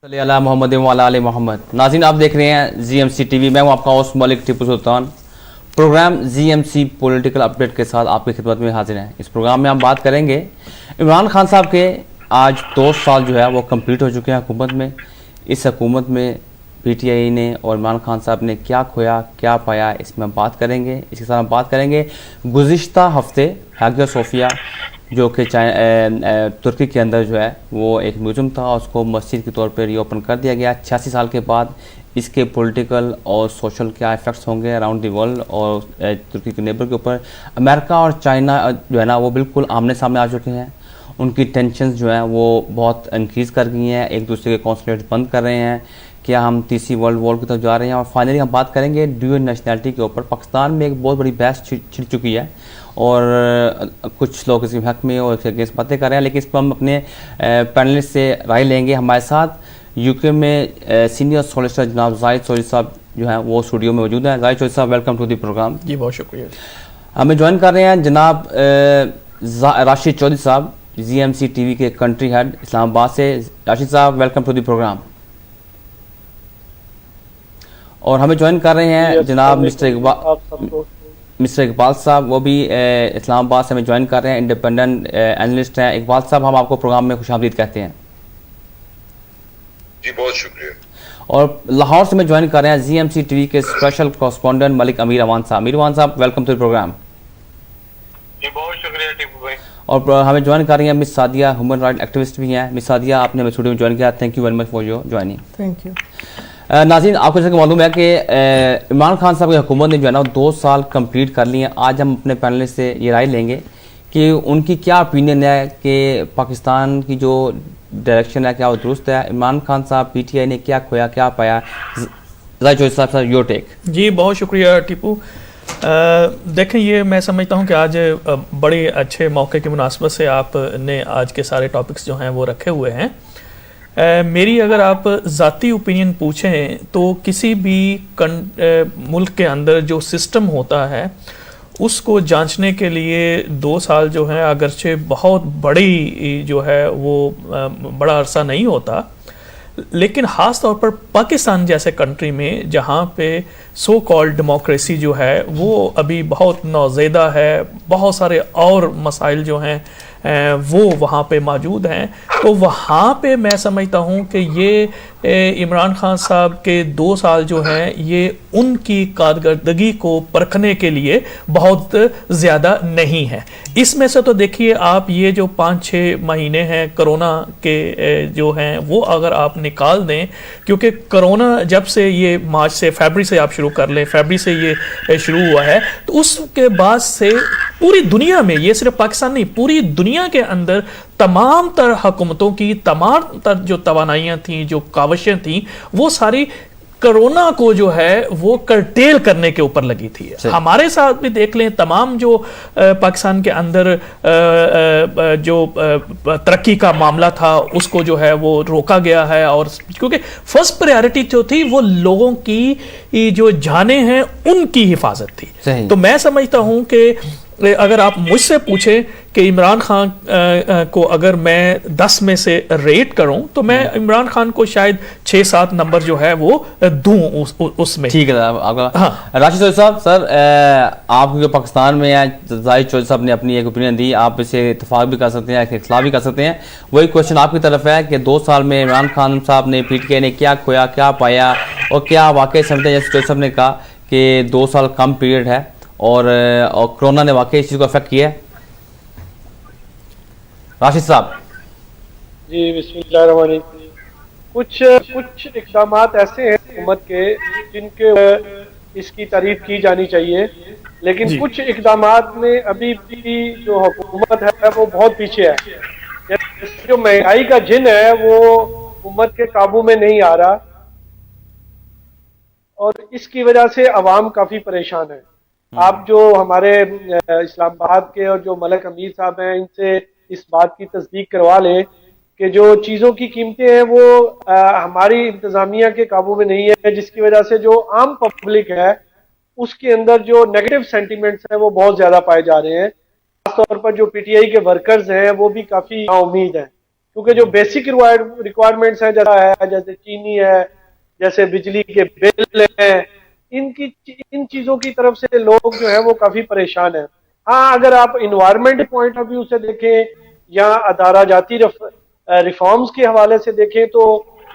صلی اللہ محمد وعلی آل محمد۔ ناظرین آپ دیکھ رہے ہیں زی ایم سی ٹی وی، میں ہوں آپ کا ہوسٹ ملک ٹیپو سلطان۔ پروگرام زی ایم سی پولیٹیکل اپڈیٹ کے ساتھ آپ کی خدمت میں حاضر ہیں۔ اس پروگرام میں ہم بات کریں گے عمران خان صاحب کے آج 2 سال جو ہے وہ کمپلیٹ ہو چکے ہیں حکومت میں۔ اس حکومت میں پی ٹی آئی نے اور عمران خان صاحب نے کیا کھویا کیا پایا، اس میں ہم بات کریں گے۔ اس کے ساتھ ہم بات کریں گے گزشتہ ہفتے ہیگیا صوفیہ جو کہ ترکی کے اندر جو ہے وہ ایک میوزیم تھا، اس کو مسجد کے طور پہ ری اوپن کر دیا گیا۔ 86 سال کے بعد اس کے پولیٹیکل اور سوشل کیا ایفیکٹس ہوں گے اراؤنڈ دی ورلڈ اور ترکی کے نیبر کے اوپر۔ امریکہ اور چائنا جو ہے نا وہ بالکل آمنے سامنے آ چکے ہیں، ان کی ٹینشنز جو ہیں وہ بہت انکریز کر گئی ہیں، ایک دوسرے کے کونسلیٹس بند کر رہے ہیں، کیا ہم تیسری ورلڈ وار کی طرف جا رہے ہیں۔ اور فائنلی ہم بات کریں گے ڈیول نیشنلٹی کے اوپر۔ پاکستان میں ایک بہت بڑی بحث چھڑ چکی ہے اور کچھ لوگ اس کے حق میں اور اس کے اگینسٹ باتیں کر رہے ہیں، لیکن اس پر ہم اپنے پینلسٹ سے رائے لیں گے۔ ہمارے ساتھ یو کے میں سینئر سولیسٹر جناب زاہد چودھری صاحب جو ہیں وہ اسٹوڈیو میں موجود ہیں۔ زاہد چودھری صاحب ویلکم ٹو دی پروگرام۔ جی بہت شکریہ۔ ہمیں جوائن کر رہے ہیں جناب راشد چودھری صاحب، زی ایم سی ٹی وی کے کنٹری ہیڈ اسلام آباد سے۔ راشد صاحب ویلکم ٹو دی پروگرام۔ اور ہمیں جوائن کر رہے ہیں جناب مسٹر اقبال صاحب، وہ بھی اسلام آباد سے ہمیں جوائن کر رہے ہیں، انڈیپینڈنٹ اینالسٹ ہیں۔ اقبال صاحب ہم آپ کو پروگرام میں خوش آمدید کہتے ہیں۔ جی بہت شکریہ۔ اور لاہور سے ہمیں جوائن کر رہے ہیں زی ایم سی ٹی وی کے اسپیشل کورسپونڈنٹ ملک امیر اوان صاحب۔ امیر اوان صاحب ویلکم ٹو دی پروگرام۔ جی بہت شکریہ ٹیپو بھائی۔ اور ہمیں جوائن کر رہی ہیں مس سعدیہ، ہیومن رائٹ ایکٹیوسٹ بھی ہیں۔ مس سعدیہ آپ نے ہمیں اسٹوڈیو میں جوائن کیا، thank you very much for your joining. Thank you. ناظرین آپ کو جیسا کہ معلوم ہے کہ عمران خان صاحب کی حکومت نے جو ہے نا 2 سال کمپلیٹ کر لی ہیں۔ آج ہم اپنے پینلسٹ سے یہ رائے لیں گے کہ ان کی کیا اپینین ہے کہ پاکستان کی جو ڈائریکشن ہے کیا وہ درست ہے، عمران خان صاحب پی ٹی آئی نے کیا کھویا کیا پایا۔ زاہد چودھری صاحب یور ٹیک۔ جی بہت شکریہ ٹیپو۔ دیکھیں یہ میں سمجھتا ہوں کہ آج بڑے اچھے موقع کی مناسبت سے آپ نے آج کے سارے ٹاپکس جو ہیں وہ رکھے ہوئے ہیں۔ میری اگر آپ ذاتی اوپینین پوچھیں تو کسی بھی ملک کے اندر جو سسٹم ہوتا ہے اس کو جانچنے کے لیے 2 سال جو ہیں اگرچہ بہت بڑی جو ہے وہ بڑا عرصہ نہیں ہوتا، لیکن خاص طور پر پاکستان جیسے کنٹری میں جہاں پہ سو کالڈ ڈیموکریسی جو ہے وہ ابھی بہت نوزیدہ ہے، بہت سارے اور مسائل جو ہیں وہ وہاں پہ موجود ہیں، تو وہاں پہ میں سمجھتا ہوں کہ یہ عمران خان صاحب کے 2 سال جو ہیں یہ ان کی کارکردگی کو پرکھنے کے لیے بہت زیادہ نہیں ہے۔ اس میں سے تو دیکھیے آپ یہ جو 5-6 مہینے ہیں کرونا کے جو ہیں وہ اگر آپ نکال دیں، کیونکہ کرونا جب سے یہ مارچ سے فیبری سے آپ شروع کر لیں، فیبری سے یہ شروع ہوا ہے، تو اس کے بعد سے پوری دنیا میں، یہ صرف پاکستان نہیں پوری دنیا کے اندر تمام تر حکومتوں کی تمام تر جو توانائیاں تھیں، جو کاوشیں تھیں، وہ ساری کرونا کو جو ہے وہ کرٹیل کرنے کے اوپر لگی تھی۔ ہمارے ساتھ بھی دیکھ لیں تمام جو پاکستان کے اندر جو ترقی کا معاملہ تھا اس کو جو ہے وہ روکا گیا ہے، اور کیونکہ فرسٹ پریارٹی جو تھی وہ لوگوں کی جو جانیں ہیں ان کی حفاظت تھی۔ تو میں سمجھتا ہوں کہ اگر آپ مجھ سے پوچھیں کہ عمران خان کو اگر میں 10 میں سے ریٹ کروں تو میں عمران خان کو شاید 6-7 نمبر جو ہے وہ دوں اس میں۔ ٹھیک ہے آپ کا۔ راشد چودھری صاحب، سر آپ کیونکہ پاکستان میں ہیں، زاہد چودھری صاحب نے اپنی ایک اوپینین دی، آپ اسے اتفاق بھی کر سکتے ہیں اختلاف بھی کر سکتے ہیں۔ وہی کوشچن آپ کی طرف ہے کہ 2 سال میں عمران خان صاحب نے پی ٹی آئی نے کیا کھویا کیا پایا، اور کیا واقعی سمجھتے ہیں جیسے چودھری صاحب نے کہا کہ 2 سال کم پیریڈ ہے اور کرونا نے واقعی اس چیز کو افیکٹ کیا ہے؟ راشد صاحب جی بسم اللہ الرحمن الرحیم۔ کچھ اقدامات ایسے ہیں حکومت کے جن کے اس کی تعریف کی جانی چاہیے، لیکن کچھ اقدامات میں ابھی بھی جو حکومت ہے وہ بہت پیچھے ہے۔ جو مہنگائی کا جن ہے وہ حکومت کے قابو میں نہیں آ رہا، اور اس کی وجہ سے عوام کافی پریشان ہے۔ آپ جو ہمارے اسلام آباد کے اور جو ملک امیر صاحب ہیں ان سے اس بات کی تصدیق کروا لیں کہ جو چیزوں کی قیمتیں ہیں وہ ہماری انتظامیہ کے قابو میں نہیں ہے، جس کی وجہ سے جو عام پبلک ہے اس کے اندر جو نیگیٹو سینٹیمنٹس ہیں وہ بہت زیادہ پائے جا رہے ہیں۔ خاص طور پر جو پی ٹی آئی کے ورکرز ہیں وہ بھی کافی نا امید ہیں۔ کیونکہ جو بیسک ریکوائرمنٹس ہیں جیسے چینی ہے، جیسے بجلی کے بل ہیں، ان چیزوں کی طرف سے لوگ جو ہیں وہ کافی پریشان ہیں. ہاں اگر آپ انوائرمنٹ پوائنٹ آف ویو سے دیکھیں یا ادارہ جاتی ریفارمز کے حوالے سے دیکھیں تو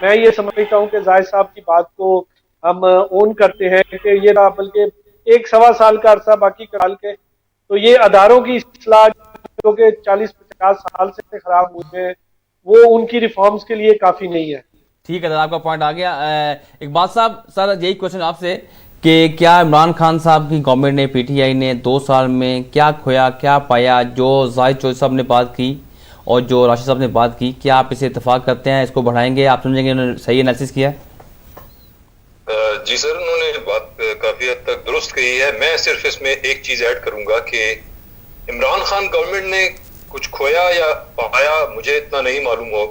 میں یہ سمجھتا ہوں کہ زاہد صاحب کی بات کو ہم اون کرتے ہیں کہ یہ نہ بلکہ 1-1.25 سال کا عرصہ باقی کرال کے تو یہ اداروں کی اصلاح جو کہ 40-50 سال سے خراب ہوئے ہیں وہ ان کی ریفارمز کے لیے کافی نہیں ہے. ٹھیک ہے سر، آپ کا پوائنٹ آ گیا. اقبال صاحب، سر یہی کوشچن آپ سے کہ کیا عمران خان صاحب کی گورنمنٹ نے پی ٹی آئی نے 2 سال میں کیا کھویا کیا پایا؟ جو زاہد چودھری صاحب نے بات کی اور جو راشد صاحب نے بات کی، کیا آپ اسے اتفاق کرتے ہیں؟ اس کو بڑھائیں گے؟ آپ سمجھیں گے انہوں نے صحیح انالیسس کیا ہے؟ جی سر، انہوں نے بات کافی حد تک درست کہی ہے. میں صرف اس میں ایک چیز ایڈ کروں گا کہ عمران خان گورنمنٹ نے کچھ کھویا یا پایا مجھے اتنا نہیں معلوم ہو،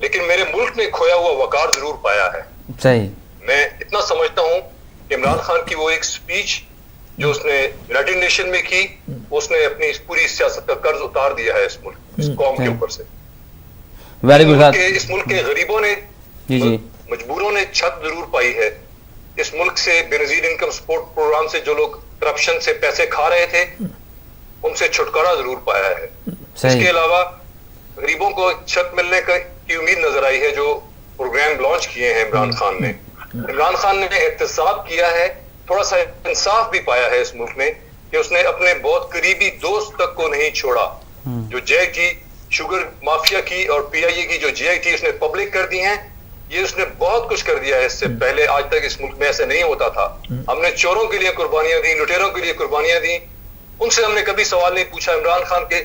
لیکن میرے ملک نے کھویا ہوا وقار ضرور پایا ہے. صحیح. میں اتنا سمجھتا ہوں کہ عمران خان کی وہ ایک سپیچ جو اس نے یونائیٹڈ نیشن میں کی، اس نے اپنی اس پوری سیاست کا قرض اتار دیا ہے اس ملک، اس قوم کے اوپر سے. Very good. اس ملک کے غریبوں نے، مجبوروں نے چھت ضرور پائی ہے. اس ملک سے بے نظیر انکم سپورٹ پروگرام سے جو لوگ کرپشن سے پیسے کھا رہے تھے ان سے چھٹکارا ضرور پایا ہے. اس کے علاوہ غریبوں کو چھت ملنے کی امید نظر آئی ہے. جو پروگرام لانچ کیے ہیں عمران خان نے، عمران خان نے احتساب کیا ہے، تھوڑا سا انصاف بھی پایا ہے اس ملک میں کہ اس نے اپنے بہت قریبی دوست تک کو نہیں چھوڑا. جو جے آئی ٹی شوگر مافیا کی اور پی آئی اے کی جو جے آئی ٹی اس نے پبلک کر دی ہیں، یہ اس نے بہت کچھ کر دیا ہے. اس سے پہلے آج تک اس ملک میں ایسے نہیں ہوتا تھا. ہم نے چوروں کے لیے قربانیاں دی، لٹیروں کے لیے قربانیاں دی. ان سے ہم نے کبھی سوال نہیں پوچھا. عمران خان کے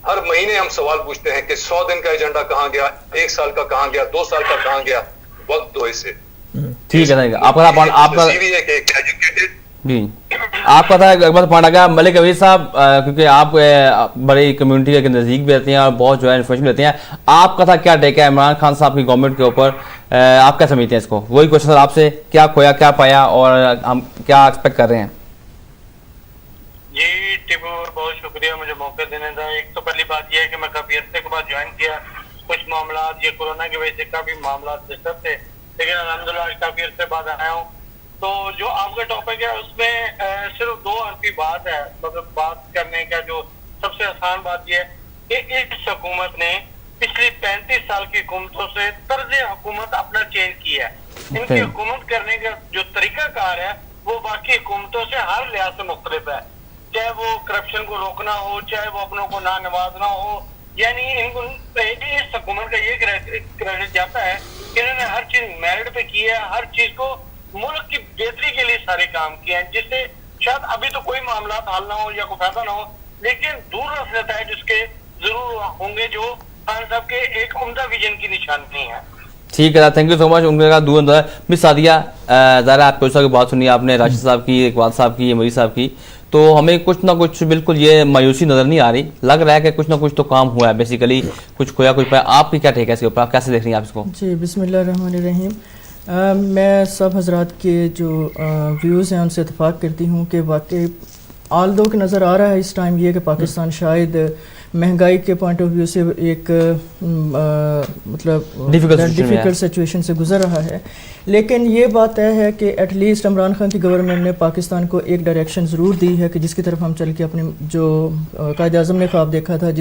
ہر مہینے ہم سوال پوچھتے ہیں کہ 100 دن کا ایجنڈا کہاں گیا، 1 سال کا کہاں گیا، 2 سال کا کہاں گیا. وقت دو اسے. ٹھیک ہے، آپ کا جی آپ کا تھا ایک بار پوائنٹ آ گیا. ملک امیر صاحب، کیونکہ آپ بڑی کمیونٹی کے نزدیک بھی رہتے ہیں اور بہت جو ہے انفارمیشن لیتے ہیں، آپ کا تھا کیا ٹیک ہے عمران خان صاحب کی گورنمنٹ کے اوپر؟ آپ کیا سمجھتے ہیں اس کو؟ وہی کوشچن سر آپ سے، کیا کھویا کیا پایا اور ہم کیا ایکسپیکٹ کر رہے ہیں؟ جی ٹیپو، بہت شکریہ مجھے موقع دینے کا. ایک تو پہلی بات یہ ہے کہ میں کافی عرصے کے بعد جوائن کیا. کچھ معاملات یہ کورونا کی وجہ سے کافی معاملات ڈسٹرب تھے، لیکن الحمدللہ آج کافی عرصے بعد آیا ہوں. تو جو آپ کا ٹاپک ہے اس میں صرف 2 حرفی بات ہے. مطلب بات کرنے کا جو سب سے آسان بات یہ ہے کہ اس حکومت نے پچھلی 35 سال کی حکومتوں سے طرز حکومت اپنا چینج کیا ہے. ان کی حکومت کرنے کا جو طریقہ کار ہے وہ باقی حکومتوں سے ہر لحاظ سے مختلف ہے. چاہے وہ کرپشن کو روکنا ہو، چاہے وہ اپنوں کو نہ نوازنا ہو. یعنی اس حکومت کا یہ کریڈٹ جاتا ہے کہ انہوں نے ہر چیز میرٹ پہ کی ہے، ہر چیز کو ملک کی بہتری کے لیے سارے کام کیے ہیں، جس سے شاید ابھی تو کوئی معاملات حل نہ ہو یا کوئی فائدہ نہ ہو، لیکن دور رس نتائج اس کے ضرور ہوں گے جو خان صاحب کے ایک عمدہ ویژن کی نشانی ہے. ٹھیک ہے، تھینک یو سو مچ. ان کا دور اندر مس سعدیہ، ظاہر آپ کو کی بات سنی آپ نے، راشد صاحب کی، اقبال صاحب کی، مری صاحب کی، تو ہمیں کچھ نہ کچھ بالکل یہ مایوسی نظر نہیں آ رہی. لگ رہا ہے کہ کچھ نہ کچھ تو کام ہوا ہے بیسیکلی، کچھ کھویا کچھ پایا. آپ کی کیا ٹھیک ہے اس کے اوپر؟ آپ کیسے دیکھ رہی ہیں آپ اس کو؟ جی بسم اللہ الرحمن الرحیم. میں سب حضرات کے جو ویوز ہیں ان سے اتفاق کرتی ہوں کہ واقعی آل دو کہ نظر آ رہا ہے اس ٹائم یہ کہ پاکستان شاید مہنگائی کے پوائنٹ آف ویو سے ایک مطلب ڈیفیکلٹ سچویشن سے گزر رہا ہے. لیکن یہ بات طے ہے کہ ایٹ لیسٹ عمران خان کی گورنمنٹ نے پاکستان کو ایک ڈائریکشن ضرور دی ہے کہ جس کی طرف ہم چل کے اپنے جو قائد اعظم نے خواب دیکھا تھا،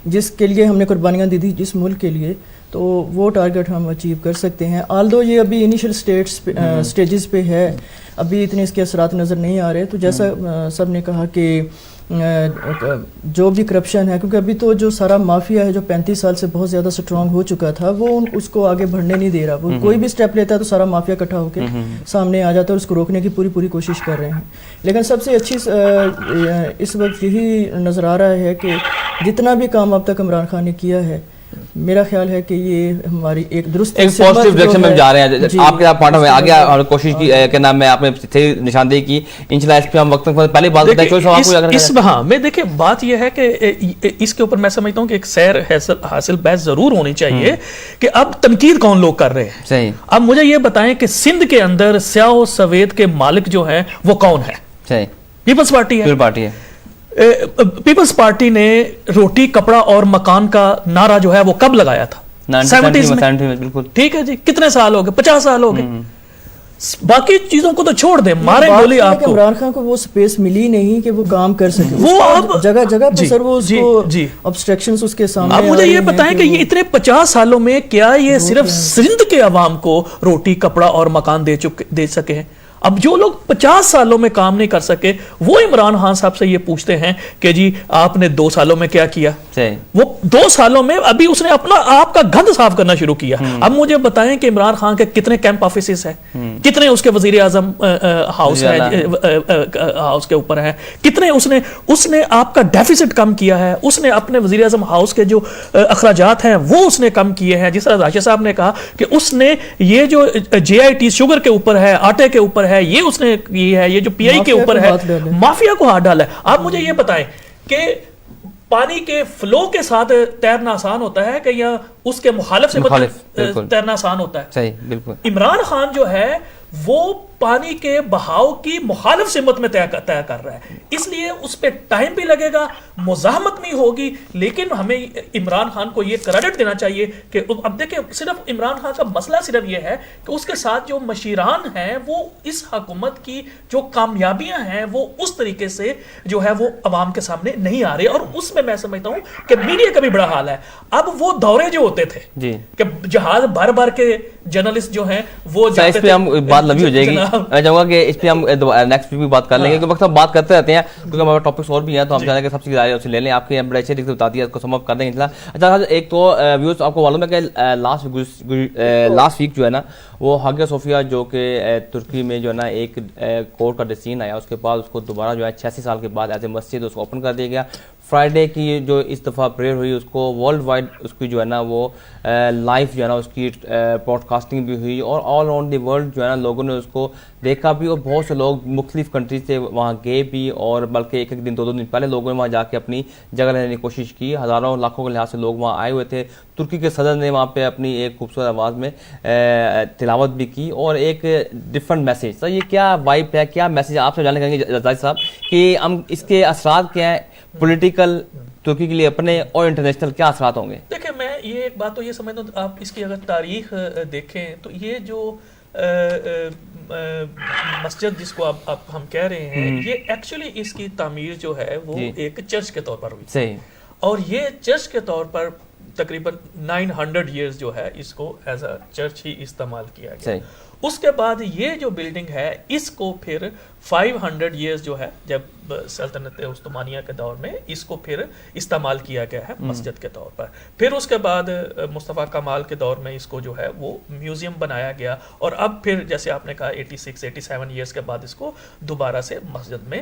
جس کے لیے ہم نے قربانیاں دی تھی جس ملک کے لیے، تو وہ ٹارگٹ ہم اچیو کر سکتے ہیں. آلدو یہ ابھی انیشل سٹیجز پہ ہے، ابھی اتنے اس کے اثرات نظر نہیں آ رہے. تو جیسا سب نے کہا کہ جو بھی کرپشن ہے، کیونکہ ابھی تو جو سارا مافیا ہے جو 35 سال سے بہت زیادہ سٹرونگ ہو چکا تھا، وہ اس کو آگے بڑھنے نہیں دے رہا. وہ کوئی بھی سٹیپ لیتا ہے تو سارا مافیا اکٹھا ہو کے سامنے آ جاتا ہے اور اس کو روکنے کی پوری کوشش کر رہے ہیں. لیکن سب سے اچھی اس وقت یہی نظر آ رہا ہے کہ جتنا بھی کام اب تک عمران خان نے کیا ہے، میرا خیال ہے کہ یہ ہماری ایک درست ایک پازیٹیو ڈائریکشن میں جا رہے ہیں. آپ کے پوائنٹ میں آ گیا اور کوشش کی کہ نام میں آپ نے نشاندہی کی. انشاءاللہ اس پہ ہم وقت پہلے بات اس ہاں میں دیکھیں بات یہ ہے کہ اس کے اوپر میں سمجھتا ہوں کہ ایک سیر حاصل بحث ضرور ہونی چاہیے کہ اب تنقید کون لوگ کر رہے ہیں. صحیح. اب مجھے یہ بتائیں کہ سندھ کے اندر سیاہ و سوید کے مالک جو ہیں وہ کون ہے؟ صحیح. پیپلز پارٹی ہے. پارٹی ہے. पीपल्स पार्टी ने रोटी कपड़ा और मकान का नारा जो है वो कब लगाया था? 70s में। बिल्कुल ठीक है जी, कितने साल हो गए? 50 साल हो गए। बाकी चीजों को तो छोड़ दे, मारे गोली आपको। इमरान खान को वो स्पेस मिली नहीं कि वो काम कर सके, वो अब जगह जगह पर सर वो उसको ऑब्स्ट्रक्शंस उसके सामने। आप मुझे ये बताएं कि ये इतने 50 सालों में क्या ये सिर्फ सिंध के अवाम को रोटी कपड़ा और मकान दे सके हैं? अब जो लोग 50 सालों में काम नहीं कर सके वो इमरान खान साहब से ये पूछते हैं कि जी आपने 2 सालों में क्या किया? वो 2 सालों में अभी उसने अपना आप का गंद साफ करना शुरू किया। अब मुझे बताएं कि इमरान खान के कितने कैंप ऑफिस है, कितने उसके वजीर आजम हाउस है, हाउस के ऊपर है, कितने उसने आपका डेफिसिट कम किया है, उसने अपने वजीर आजम हाउस के जो अखराजात हैं वो उसने कम किए हैं। जिस तरह राशिद साहब ने कहा कि उसने ये जो JIT शुगर के ऊपर है, आटे के ऊपर है, ये उसने किया है, ये जो PI के ऊपर है, माफिया को हाथ डाला है। आप मुझे ये बताएं कि पानी के फ्लो के साथ तैरना आसान होता है कि या उसके मुखालिफ से तैरना आसान होता है? सही, बिल्कुल। इमरान खान जो है वो पानी के बहाव की मुखालिफ सिमत में तय कर रहा है, इसलिए उस पर टाइम भी लगेगा, मुज़ाहमत नहीं होगी, लेकिन हमें इमरान खान को ये क्रेडिट देना चाहिए कि अब देखिए सिर्फ इमरान खान का मसला सिर्फ ये है कि उसके साथ जो मशीरान हैं वो इस हुकूमत की जो कामयाबियां हैं वो उस तरीके से जो है वो अवाम के सामने नहीं आ रही, और उसमें मैं समझता हूँ कि मीडिया का भी बड़ा हाल है। अब वो दौरे जो होते थे कि जहाज बार बार के जर्नलिस्ट जो हैं वो इस पे हम बात लंबी हो जाएगी, मैं चाहूंगा कि इस पे हम नेक्स्ट वीक भी बात कर लेंगे, क्योंकि वक्त हम बात करते रहते हैं, क्योंकि हमारे टॉपिक्स और भी हैं, तो हम चाहेंगे सबसे राय उससे ले लें। आपके यहाँ बड़े अच्छे तरीके से बता दिया, इसको समअप कर देंगे। अच्छा, एक तो व्यूअर्स आपको मालूम है कि लास्ट वीक जो है ना वो हागिया सोफिया जो कि तुर्की में जो है ना एक कोर्ट का डिसीजन आया, उसके बाद उसको दोबारा जो है 86 साल के बाद एज ए मस्जिद उसको ओपन कर दिया गया। फ्राइडे की जो इस दफ़ा प्रेयर हुई उसको वर्ल्ड वाइड उसकी जो है ना वो लाइव जो है ना उसकी ब्रॉडकास्टिंग भी हुई, और ऑल अराउंड द वर्ल्ड जो है ना लोगों ने उसको देखा भी, और बहुत से लोग मुख्तलिफ कंट्रीज से वहाँ गए भी, और बल्कि एक दिन 2 दिन पहले लोगों ने वहाँ जाके अपनी जगह लेने की कोशिश की। हज़ारों लाखों के लिहाज से लोग वहाँ आए हुए थे। तुर्की के सदर ने वहाँ पे अपनी एक खूबसूरत आवाज़ में तिलावत भी की, और एक डिफरेंट मैसेज। तो ये क्या वाइब है, क्या मैसेज आपसे जानना चाहेंगे रज़ाई साहब कि हम इसके असरात क्या हैं पॉलिटिकल तुर्की के लिए अपने और इंटरनेशनल, क्या असरात होंगे? देखिए, मैं ये एक बात तो ये समझता हूँ, आप इसकी अगर तारीख देखें तो ये जो मस्जिद जिसको आप हम कह रहे हैं, ये एक्चुअली इसकी तामीर जो है वो एक चर्च के तौर पर हुई। सही। और ये चर्च के तौर पर तकरीबन 900 ईयर्स जो है इसको एज अ चर्च ही इस्तेमाल किया गया। सही। उसके बाद ये जो बिल्डिंग है इसको फिर 500 ईयर्स जो है जब सल्तनत उस्मानिया के दौर में इसको फिर इस्तेमाल किया गया है मस्जिद के तौर पर। फिर उसके बाद मुस्तफ़ा कमाल के दौर में इसको जो है वो म्यूज़ियम बनाया गया, और अब फिर जैसे आपने कहा 86-87 ईयर्स के बाद इसको दोबारा से मस्जिद में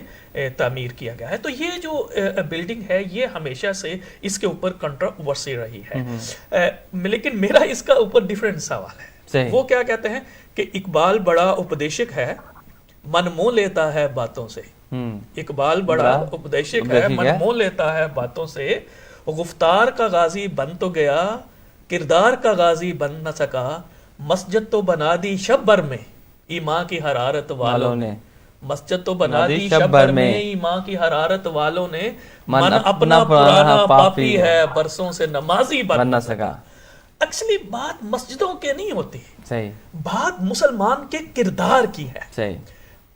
तामीर किया गया है। तो ये जो बिल्डिंग है ये हमेशा से इसके ऊपर कंट्रोवर्सी रही है, लेकिन मेरा इसका ऊपर डिफरेंट सवाल है। वो क्या कहते हैं कि इकबाल बड़ा उपदेशक है, मन मोह लेता है बातों से। इकबाल बड़ा उपदेशक है, मन मोह लेता है बातों से। गुफ्तार का गाजी बन तो गया, किरदार का गाजी बन न सका। मस्जिद तो बना दी शब भर में ईमान की हरारत वालों ने। मस्जिद तो बना दी शब भर में ईमान की हरारत वालों ने। मन अपना पुराना पापी है, बरसों से नमाजी बन न सका। एक्चुअली बात मस्जिदों के नहीं होती, सही बात मुसलमान के किरदार की है। सही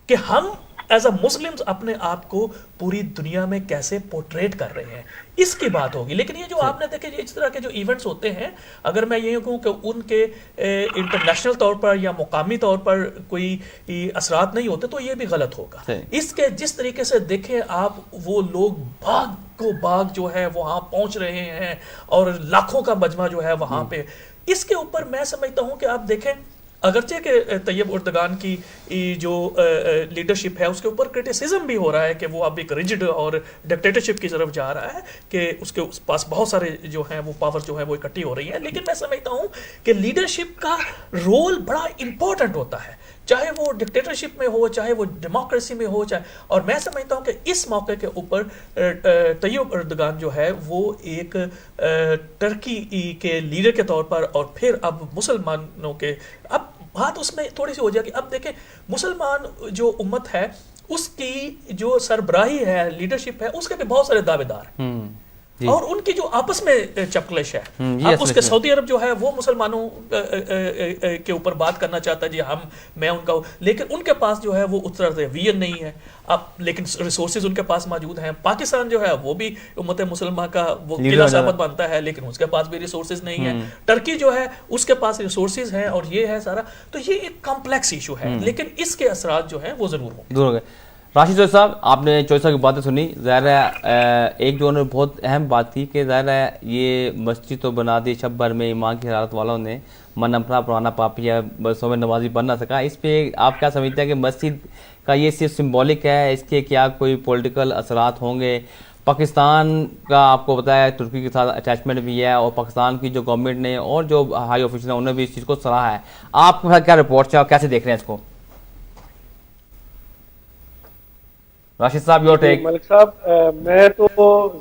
कि हम एज अ मुस्लिम्स अपने आप को पूरी दुनिया में कैसे पोर्ट्रेट कर रहे हैं, इसकी बात होगी। लेकिन ये जो आपने देखे इस तरह के जो इवेंट्स होते हैं, अगर मैं ये कहूँ कि उनके इंटरनेशनल तौर पर या मुकामी तौर पर कोई असरात नहीं होते तो ये भी गलत होगा। इसके जिस तरीके से देखें आप, वो लोग बाग को बाग जो है वहाँ पहुँच रहे हैं और लाखों का मजमा जो है वहाँ पे, इसके ऊपर मैं समझता हूँ कि आप देखें अगरचे के तैयब उर्दगान की जो लीडरशिप है उसके ऊपर क्रिटिसिज्म भी हो रहा है कि वो अब एक रिजिड और डिक्टेटरशिप की तरफ जा रहा है, कि उसके पास बहुत सारे जो हैं वो पावर जो है वो इकट्ठी हो रही है। लेकिन मैं समझता हूँ कि लीडरशिप का रोल बड़ा इंपॉर्टेंट होता है, चाहे वो डिक्टेटरशिप में हो, चाहे वो डेमोक्रेसी में हो, चाहे, और मैं समझता हूँ कि इस मौके के ऊपर तैयब उर्दगान जो है वो एक टर्की के लीडर के तौर पर, और फिर अब मुसलमानों के, अब बात उसमें थोड़ी सी हो जाएगी। अब देखें मुसलमान जो उम्मत है اس کی جو سربراہی ہے، لیڈرشپ ہے، اس کے بھی بہت سارے دعوے دار ہیں اور ان کی جو آپس میں چپکلش ہے. اب اس کے سعودی عرب جو ہے وہ مسلمانوں کے اوپر بات کرنا چاہتا ہے، جی میں ان کا، لیکن ان کے پاس جو ہے وہ اتنا ویژن نہیں ہے. اب لیکن ریسورسز ان کے پاس موجود ہیں. پاکستان جو ہے وہ بھی امت مسلمہ کا وہ قلعہ صاحب بنتا ہے، لیکن اس کے پاس بھی ریسورسز نہیں ہے. ٹرکی جو ہے اس کے پاس ریسورسز ہیں اور یہ ہے سارا. تو یہ ایک کمپلیکس ایشو ہے، لیکن اس کے اثرات جو ہیں وہ ضرور ہوں. دور ہو گئے. راشد چودھری صاحب، آپ نے چودھری صاحب کی باتیں سنی. ظاہر ہے ایک جو انہوں نے بہت اہم بات تھی کہ ظاہر ہے یہ مسجد تو بنا دی شب بھر میں ایمان کی حرارت والوں نے، من اپنا پرانا پاپی ہے بسوں میں نمازی بن نہ سکا. اس پہ آپ کیا سمجھتے ہیں کہ مسجد کا یہ صرف سمبولک ہے، اس کے کیا کوئی پولیٹیکل اثرات ہوں گے؟ پاکستان کا آپ کو پتہ ہے ترکی کے ساتھ اٹیچمنٹ بھی ہے، اور پاکستان کی جو گورنمنٹ نے اور جو ہائی آفیسر ہیں انہوں نے بھی اس چیز کو سراہا ہے. آپ کے ساتھ کیا رپورٹس ہیں اور کیسے دیکھ رہے ہیں اس کو؟ راشد صاحب یور ٹیک. ملک صاحب، میں تو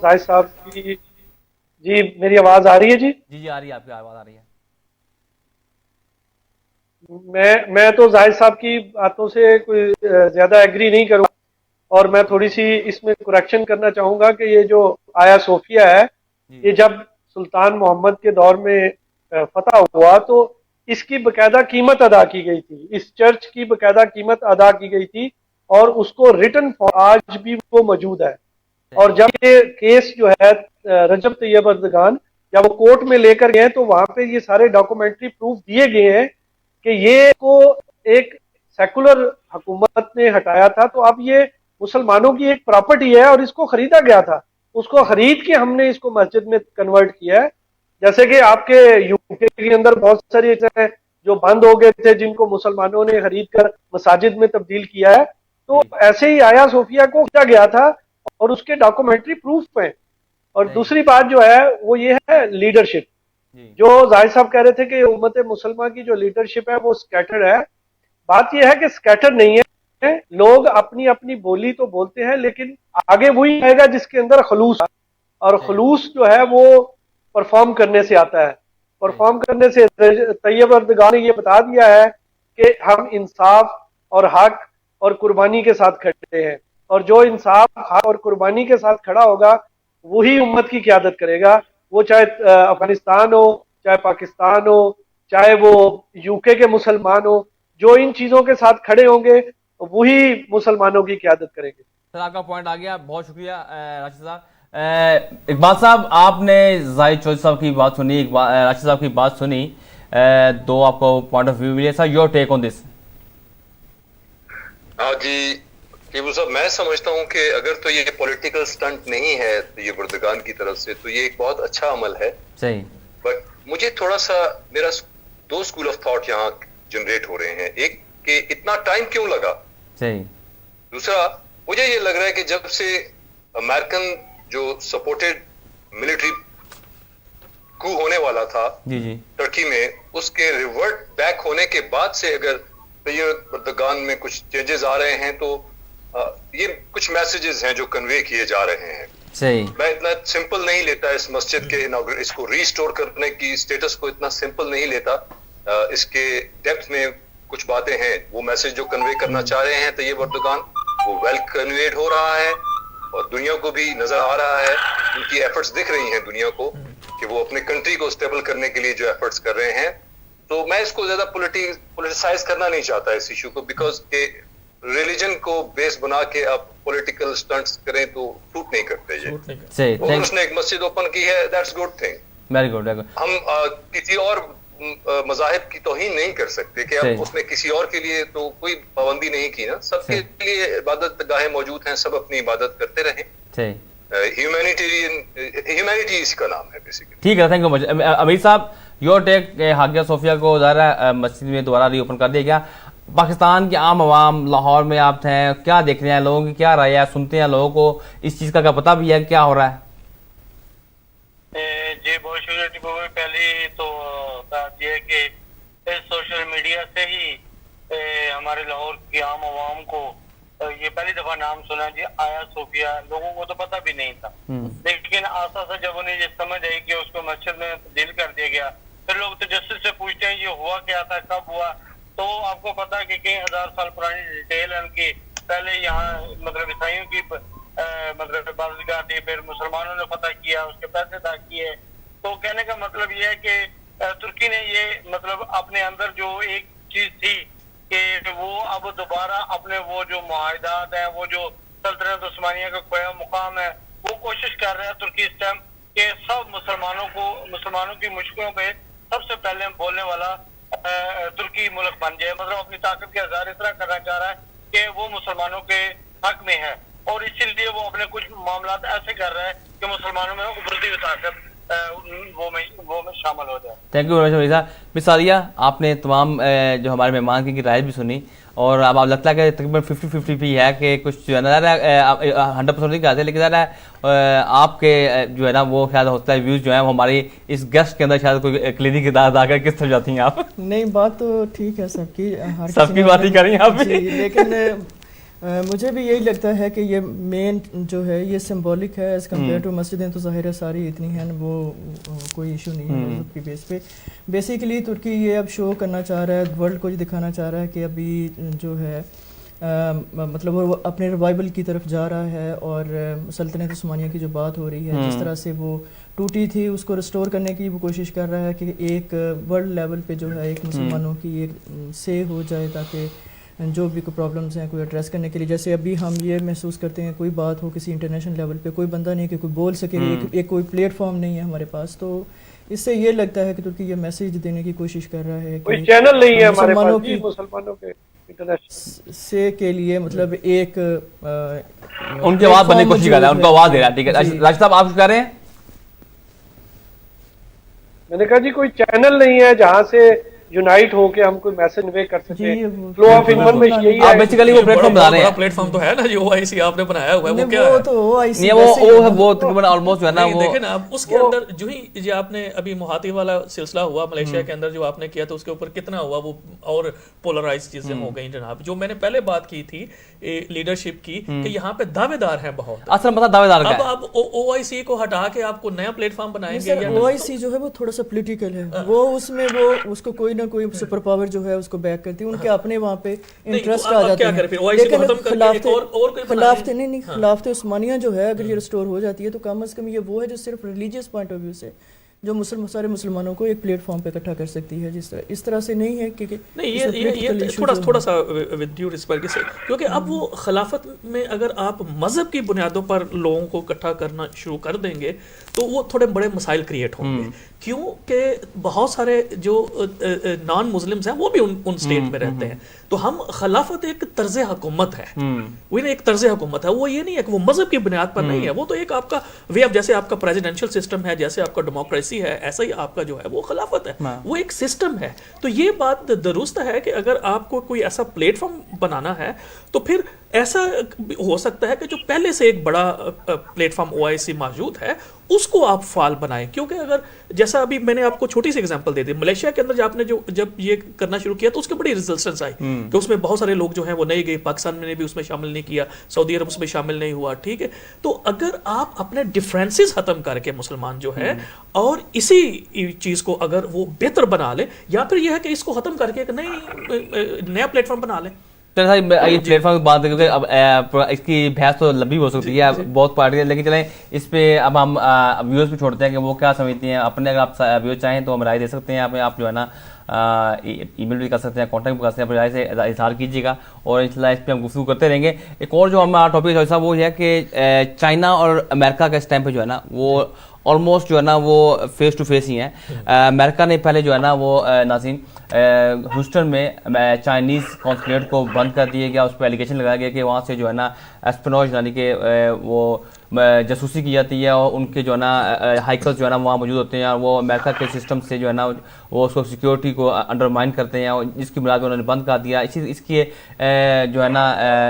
زاہد صاحب کی، جی میری آواز آ رہی ہے؟ جی جی آ رہی ہے، آپ کی آواز آ رہی ہے. میں تو زاہد صاحب کی باتوں سے کوئی زیادہ ایگری نہیں کروں، اور میں تھوڑی سی اس میں کریکشن کرنا چاہوں گا کہ یہ جو آیا صوفیہ ہے، یہ جب سلطان محمد کے دور میں فتح ہوا تو اس کی باقاعدہ قیمت ادا کی گئی تھی، اس چرچ کی باقاعدہ قیمت ادا کی گئی تھی، اور اس کو ریٹن آج بھی وہ موجود ہے. اور جب یہ کیس جو ہے رجب طیب اردگان جب وہ کورٹ میں لے کر گئے تو وہاں پہ یہ سارے ڈاکومنٹری پروف دیے گئے ہیں کہ یہ کو ایک سیکولر حکومت نے ہٹایا تھا، تو اب یہ مسلمانوں کی ایک پراپرٹی ہے اور اس کو خریدا گیا تھا. اس کو خرید کے ہم نے اس کو مسجد میں کنورٹ کیا ہے. جیسے کہ آپ کے یو کے کے اندر بہت ساری چیزیں جو بند ہو گئے تھے جن کو مسلمانوں نے خرید کر مساجد میں تبدیل کیا ہے، تو ایسے ہی آیا صوفیہ کو کیا گیا تھا اور اس کے ڈاکومنٹری پروف ہیں. اور دوسری بات جو ہے وہ یہ ہے لیڈرشپ. جو زاہد صاحب کہہ رہے تھے کہ امت مسلمہ کی جو لیڈرشپ ہے وہ سکیٹر ہے. بات یہ ہے کہ سکیٹر نہیں ہے، لوگ اپنی اپنی بولی تو بولتے ہیں لیکن آگے وہی آئے گا جس کے اندر خلوص، اور خلوص جو ہے وہ پرفارم کرنے سے آتا ہے. پرفارم کرنے سے طیب اردگان نے یہ بتا دیا ہے کہ ہم انصاف اور حق اور قربانی کے ساتھ کھڑے ہیں، اور جو انصاف حق اور قربانی کے ساتھ کھڑا ہوگا وہی امت کی قیادت کرے گا. وہ چاہے افغانستان ہو، چاہے پاکستان ہو، چاہے وہ یو کے مسلمان ہو، جو ان چیزوں کے ساتھ کھڑے ہوں گے وہی مسلمانوں کی قیادت کریں گے. سر آپ کا پوائنٹ آ گیا، بہت شکریہ راشد صاحب. اقبال صاحب، آپ نے زاہد چودھری صاحب کی بات سنی، راشد صاحب کی بات سنی، دو آپ کو پوائنٹ آف ویو ملے. سر یور ٹیک آن دس. ہاں جی ٹیبو صاحب، میں سمجھتا ہوں کہ اگر تو یہ پولیٹیکل سٹنٹ نہیں ہے طیب اردگان کی طرف سے تو یہ ایک بہت اچھا عمل ہے. صحیح. بٹ مجھے تھوڑا سا میرا دو اسکول آف تھاٹ یہاں جنریٹ ہو رہے ہیں. ایک کہ اتنا ٹائم کیوں لگا، صحیح. دوسرا مجھے یہ لگ رہا ہے کہ جب سے امریکن جو سپورٹڈ ملٹری کو ہونے والا تھا ترکی میں، اس کے ریورٹ بیک ہونے کے بعد سے اگر طیب اردگان میں کچھ چینجز آ رہے ہیں تو یہ کچھ میسیجز ہیں جو کنوے کیے جا رہے ہیں. صحیح. میں اتنا سمپل نہیں لیتا اس مسجد کے اس کو ریسٹور کرنے کی اسٹیٹس کو اتنا سمپل نہیں لیتا. اس کے ڈیپتھ میں کچھ باتیں ہیں، وہ میسج جو کنوے کرنا چاہ رہے ہیں طیب اردگان وہ ویل کنویڈ ہو رہا ہے اور دنیا کو بھی نظر آ رہا ہے. ان کی ایفرٹس دکھ رہی ہیں دنیا کو کہ وہ اپنے کنٹری کو اسٹیبل کرنے کے لیے جو ایفرٹس کر رہے ہیں. تو میں اس کو زیادہ پولیٹیسائز کرنا نہیں چاہتا اس ایشو کو، بیکاز کہ ریلیجن کو بیس بنا کے آپ پولیٹیکل سٹنٹس کریں تو سوٹ نہیں کرتے. یہ اور اس نے ایک مسجد اوپن کی ہے، that's good thing. Very good. ہم کسی اور مذاہب کی توہین نہیں کر سکتے کہ اب اس نے کسی اور کے لیے تو کوئی پابندی نہیں کی نا. سب کے لیے عبادت گاہیں موجود ہیں، سب اپنی عبادت کرتے رہیں. ہیومینٹی اس کا نام ہے بیسیکلی. ٹھیک ہے، تھینک یو مچ. امیر صاحب یور ٹیک. حاجیہ صوفیہ کو ظاہر مسجد میں دوبارہ ری اوپن کر دیا گیا. پاکستان کے عام عوام، لاہور میں آپ ہیں، کیا دیکھ رہے ہیں؟ لوگوں کی کیا رائے ہے؟ سنتے ہیں لوگوں کو اس چیز کا کیا پتہ بھی ہے کیا ہو رہا ہے؟ جی بہت شکریہ ٹیپو بھائی. پہلی تو بات یہ ہے کہ سوشل میڈیا سے ہی ہمارے لاہور کی عام عوام کو یہ پہلی دفعہ نام سنا جی آیا صوفیہ. لوگوں کو تو پتہ بھی نہیں تھا، لیکن آسا سے جب انہیں یہ سمجھ آئی کہ اس کو مسجد میں تبدیل کر دیا گیا، پھر لوگ تجسس سے پوچھتے ہیں یہ ہوا کیا تھا، کب ہوا. تو آپ کو پتا کہ کئی ہزار سال پرانی ڈیٹیل ان کی पहले यहाँ मतलब ईसाइयों की मतलब बाज़गाह थी, फिर मुसलमानों ने फतह किया, उसके पैसे अदा किए। तो कहने का मतलब ये है कि तुर्की ने ये मतलब अपने अंदर जो एक चीज थी कि वो अब दोबारा अपने वो जो मुआहिदात हैं, वो जो सल्तनत उस्मानिया का खोया मुकाम है, वो कोशिश कर रहा है तुर्की इस टाइम कि सब मुसलमानों की मुश्किलों पे सबसे पहले बोलने वाला तुर्की मुल्क बन जाए। मतलब अपनी ताकत के इज़हार इस तरह करना चाह रहा है कि वो मुसलमानों के हक में है, और इसीलिए वो अपने कुछ मामला ऐसे कर रहा है कि मुसलमानों में उभरती हुई ताकत वो में शामिल हो जाए। Thank you very much miss Sadia, आपने तमाम जो हमारे मेहमान की राय भी सुनी, और अब लगता है कि तकरीबन 50-50 भी है कि कुछ जो है ना 100% नहीं कहते, लेकिन आपके जो है ना वो शायद होता है व्यूज़ जो है वो हमारी इस गेस्ट के अंदर शायद कोई क्लिनिक की दाद आकर किस तरह जाती हैं आप? नहीं, बात तो ठीक है सबकी, सबकी बात ही कर रही हैं आप भी, लेकिन मुझे भी यही लगता है कि ये मेन जो है ये सिंबॉलिक है एज़ कम्पेयर टू मस्जिदें तो ज़ाहिर है सारी इतनी हैं, वो कोई इशू नहीं है मज़हब की बेस पे। बेसिकली तुर्की ये अब शो करना चाह रहा है, वर्ल्ड को ये दिखाना चाह रहा है कि अभी जो है मतलब वो अपने रिवाइवल की तरफ जा रहा है, और सल्तनत उस्मानिया की जो बात हो रही है जिस तरह से वो टूटी थी उसको रिस्टोर करने की वो कोशिश कर रहा है कि एक वर्ल्ड लेवल पे जो है एक मुसलमानों की एक से हो जाए, ताकि जो भी कोई प्रॉब्लम्स हैं कोई एड्रेस करने के लिए। जैसे अभी हम ये महसूस करते हैं कोई बात हो किसी इंटरनेशनल लेवल पे, कोई बंदा नहीं कि कोई बोल सके, एक कोई प्लेटफॉर्म नहीं है हमारे पास। तो इससे ये लगता है कि तुर्की ये मैसेज देने की कोशिश कर रहा है कोई चैनल नहीं है हमारे पास मुसलमानों के इंटरनेशनल से के लिए, मतलब एक उनकी आवाज बनने की कोशिश कर रहा है, उनको आवाज दे रहा है। ठीक है राशिद साहब, आप कह रहे हैं? मैंने कहा जी कोई चैनल नहीं है जहाँ से यूनाइट होके हम कोई मैसेज कन्वे कर सके। फ्लो ऑफ इन्फॉर्मेशन यही है, बेसिकली वो प्लेटफॉर्म बना रहे हैं। प्लेटफॉर्म तो है ना जो ओआईसी आपने बनाया हुआ है, वो क्या है? वो तो ओआईसी नहीं, वो तकरीबन ऑलमोस्ट जो है ना वो देखें ना आप उसके अंदर जो ही जो आपने अभी मुहाती वाला सिलसिला हुआ मलेशिया के अंदर जो आपने किया था उसके ऊपर कितना हुआ वो, और पोलराइज चीजें हो गई जनाब। जो मैंने पहले बात की थी लीडरशिप की कि यहाँ पे दावेदार हैं बहुत, असल मतलब दावेदार का अब ओआईसी को हटा के आपको नया प्लेटफॉर्म बनाएंगे। ओआईसी जो है वो थोड़ा सा पॉलिटिकल है, वो उसमें वो उसको कोई ना कोई सुपर पावर जो है उसको बैक करती है, उनके अपने वहाँ पे इंटरेस्ट आ जाते हैं। लेकिन खिलाफत उस्मानिया जो है अगर ये रिस्टोर हो जाती है तो कम से कम ये वो है जो सिर्फ रिलीजियस पॉइंट ऑफ व्यू से जो सारे मुसलमानों को एक प्लेटफॉर्म पे इकट्ठा कर सकती है। जिस तरह इस तरह से नहीं है कि नहीं ये थोड़ा सा विद ड्यू रिस्पेक्ट से, क्योंकि अब वो खिलाफत में अगर आप मजहब की बुनियादों पर लोगों को इकट्ठा करना शुरू कर देंगे तो वो थोड़े बड़े मसाइल क्रिएट होंगे, क्योंकि बहुत सारे जो नॉन मुस्लिम्स हैं वो भी उन स्टेट में रहते हैं। तो हम खिलाफत एक तर्ज हुकूमत है, वो एक तर्ज हुकूमत है, वो ये नहीं है कि वो मजहब की बुनियाद पर नहीं है, वो तो एक आपका वे अब जैसे आपका प्रेसिडेंशियल सिस्टम है, जैसे आपका डेमोक्रेसी है, ऐसा ही आपका जो है वो खिलाफत है, वो एक सिस्टम है। तो ये बात दुरुस्त है कि अगर आपको कोई ऐसा प्लेटफॉर्म बनाना है तो फिर ऐसा हो सकता है कि जो पहले से एक बड़ा प्लेटफॉर्म ओआईसी मौजूद है उसको आप फाल बनाएं। क्योंकि अगर जैसा अभी मैंने आपको छोटी सी एग्जांपल दे दी, मलेशिया के अंदर जब आपने जब ये करना शुरू किया तो उसके बड़ी रेजिस्टेंस आई कि उसमें बहुत सारे लोग जो हैं वो नहीं गए, पाकिस्तान में भी उसमें शामिल नहीं किया, सऊदी अरब उसमें शामिल नहीं हुआ। ठीक है, तो अगर आप अपने डिफरेंसेस खत्म करके मुसलमान जो है और इसी चीज को अगर वो बेहतर बना ले, या फिर यह है कि इसको खत्म करके एक नया प्लेटफॉर्म बना ले। ये प्लेटफॉर्म की बात करके अब इसकी बहस तो लंबी हो सकती है, बहुत पार्टी है, लेकिन चलें इस पे अब हम व्यूअर्स भी छोड़ते हैं कि वो क्या समझती हैं अपने। अगर आप व्यूअर्स चाहें तो हम राय दे सकते हैं, आप जो है ना ईमेल भी कर सकते हैं, कॉन्टैक्ट भी कर सकते हैं, अपनी राय से इजहार कीजिएगा और इंशाल्लाह इस पर हम गुफ्तगू करते रहेंगे। एक और जो हमारा टॉपिक है वो है कि चाइना और अमेरिका का इस टाइम पे जो है ना वो ऑलमोस्ट जो है ना वो फेस टू फेस ही हैं। अमेरिका ने पहले जो है ना वो नाज़रीन ह्यूस्टन में चाइनीज़ कॉन्सुलेट को बंद कर दिया गया, उस पर एलिगेशन लगाया गया कि वहाँ से जो है ना एस्पिनोज यानी कि वो जासूसी की जाती है और उनके जो है ना हाइकल्स जो है ना वहाँ मौजूद होते हैं और वो अमेरिका के सिस्टम से जो है ना वो उसको सिक्योरिटी को अंडरमाइन करते हैं और जिसकी बुनियाद पर उन्होंने बंद कर दिया। इसकी जो है ना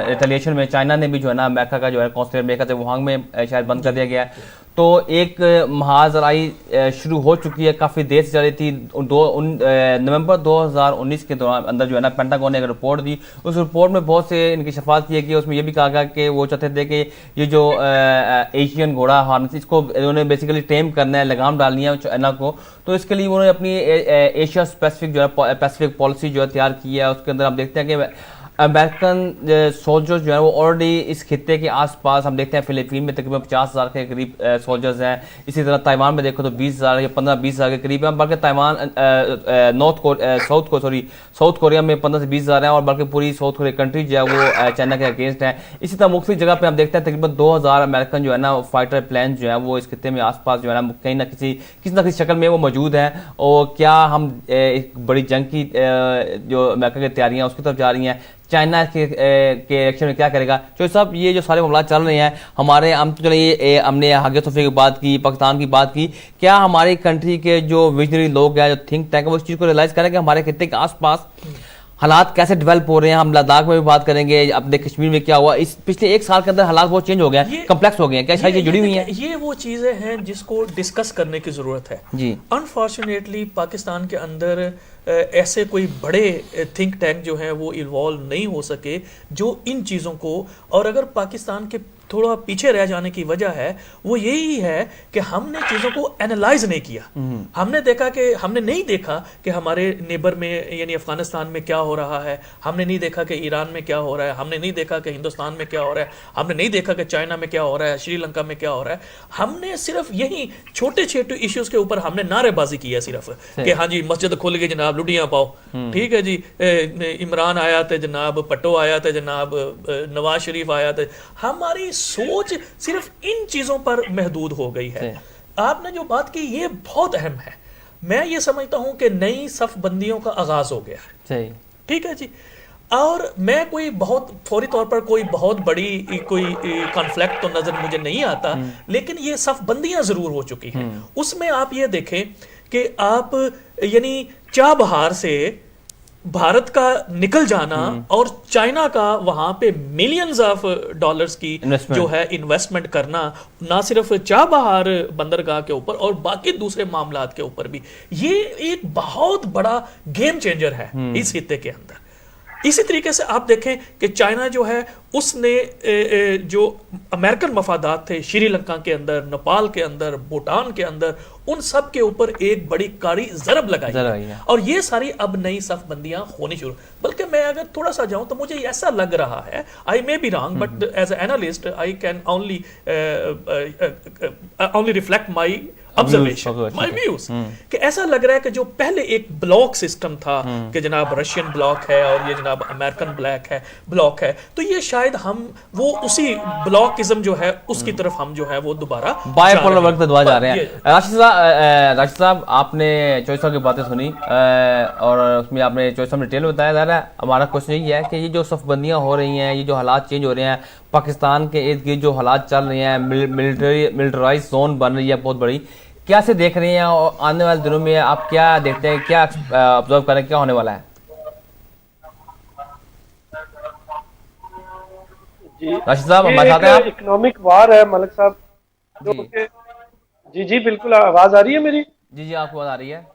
रिटेलिएशन में चाइना ने भी जो है ना अमेरिका का जो है कॉन्सुलेट अमेरिका से वुहांग में शायद बंद कर दिया गया है। तो एक महाजराई शुरू हो चुकी है, काफ़ी देर से चली थी। नवंबर 2019 के दौरान अंदर जो है ना पेंटागन ने एक रिपोर्ट दी, उस रिपोर्ट में बहुत से इनकी शफात की गई। उसमें यह भी कहा गया कि वो चाहते थे कि ये जो एशियन घोड़ा हार्नेस इसको उन्होंने बेसिकली टेम करना है, लगाम डालनी है चाइना को। तो इसके लिए उन्होंने अपनी एशिया स्पेसिफिक जो है पैसिफिक पॉलिसी जो है तैयार की है। उसके अंदर हम देखते हैं कि अमेरिकन सोल्जर्स जो है वो ऑलरेडी इस खित्ते के आसपास हम देखते हैं फिलीपीन में तकरीबन 50,000 के करीब सोल्जर्स हैं, इसी तरह ताइवान में देखो तो 20,000 या 15-20,000 के करीब हैं, बल्कि ताइवान साउथ कोरिया में 15 से 20,000 हैं, और बल्कि पूरी साउथ कोरिया कंट्री जो है वो चाइना के अगेंस्ट है। इसी तरह मुख्तलिफ जगह पे हम देखते हैं तकरीबन 2,000 अमेरिकन जो है ना फाइटर प्लेन जो है वो इस खित्ते में आसपास जो है ना कहीं ना किसी न शक्ल में वो मौजूद है। और क्या हम एक बड़ी जंग की जो अमेरिका की तैयारियां उसकी तरफ जा रही हैं, चाइना के एक्शन में क्या करेगा? तो साहब ये जो सारे मामला चल रहे हैं हमारे, हम तो चलिए हमने हागिया सोफी की बात की, पाकिस्तान की बात की, क्या हमारी कंट्री के जो विजनरी लोग हैं, जो थिंक टैंक है, वो इस चीज़ को रियलाइज करें कि हमारे खित्ते के आसपास हालात कैसे डेवलप हो रहे हैं? हम लद्दाख में भी बात करेंगे, अपने कश्मीर में क्या हुआ, इस पिछले 1 साल के अंदर हालात बहुत चेंज हो गए हैं, कम्प्लेक्स हो गए हैं, क्या सारी चीजें जुड़ी हुई हैं? ये वो चीज़ें हैं जिसको डिस्कस करने की ज़रूरत है जी। अनफॉर्चुनेटली पाकिस्तान के अंदर ऐसे कोई बड़े थिंक टैंक जो हैं वो इन्वॉल्व नहीं हो सके जो इन चीज़ों को, और अगर पाकिस्तान के थोड़ा पीछे रह जाने की वजह है वो यही है कि हमने चीज़ों को एनालाइज नहीं किया। हमने नहीं देखा कि हमारे नेबर में यानी अफगानिस्तान में क्या हो रहा है, हमने नहीं देखा कि ईरान में क्या हो रहा है, हमने नहीं देखा कि हिंदुस्तान में क्या हो रहा है, हमने नहीं देखा कि चाइना में क्या हो रहा है, श्रीलंका में क्या हो रहा है। हमने सिर्फ यही छोटे छोटे इश्यूज़ के ऊपर हमने नारेबाजी की है सिर्फ कि हाँ जी मस्जिद खुल गई जनाब लुटियाँ पाओ, ठीक है जी, इमरान आया थे जनाब, पट्टो आया थे जनाब, नवाज शरीफ आया थे। हमारी सोच सिर्फ इन चीजों पर महदूद हो गई है। आपने जो बात की ये बहुत अहम है। मैं ये समझता हूं कि नई सफ बंदियों का आगाज हो गया है, ठीक है जी, और मैं कोई बहुत फौरी तौर पर कोई बहुत बड़ी कोई कॉन्फ्लिक्ट तो नजर मुझे नहीं आता, लेकिन ये सफ बंदियां जरूर हो चुकी हैं। उसमें आप ये देखें कि आप यानी चाबहार से भारत का निकल जाना और चाइना का वहां पे मिलियंस ऑफ डॉलर्स की जो है इन्वेस्टमेंट करना, ना सिर्फ चाबहार बंदरगाह के ऊपर और बाकी दूसरे मामलात के ऊपर भी, ये एक बहुत बड़ा गेम चेंजर है इस हिस्से के अंदर। इसी तरीके से आप देखें कि चाइना जो है उसने जो अमेरिकन मफादात थे श्रीलंका के अंदर, नेपाल के अंदर, भूटान के अंदर, उन सब के ऊपर एक बड़ी कारी ज़रब लगाई है। और ये सारी अब नई सफ बंदियां होनी शुरू, बल्कि मैं अगर थोड़ा सा जाऊं तो मुझे ऐसा लग रहा है, I may be wrong but as analyst I can only reflect my observation, my views, कि ऐसा लग रहा है कि जो पहले एक ब्लॉक सिस्टम था कि जनाब रशियन ब्लॉक है और ये जनाब अमेरिकन ब्लॉक है, तो ये शायद हम वो उसी ब्लॉकिज्म जो है उसकी तरफ हम जो है वो दोबारा बायपोलर वर्क पे जा रहे हैं। राशिद साहब आपने चॉइस की बातें सुनी और उसमें आपने चॉइस में डिटेल में बताया जा रहा है। हमारा क्वेश्चन यही है कि ये जो सफबंदियां हो रही हैं, ये जो हालात चेंज हो रहे हैं, पाकिस्तान के इर्द गिर्द जो हालात चल रहे हैं, मिलिटराइज जोन बन रही है बहुत बड़ी, क्या से देख रहे हैं और आने वाले दिनों में आप क्या देखते हैं, क्या ऑब्जर्व करें, क्या होने वाला है? राशिद साहब हम बताते हैं, इकोनॉमिक वार है मलिक साहब। जी बिल्कुल, आवाज आ रही है मेरी? जी आपको आवाज आ रही है।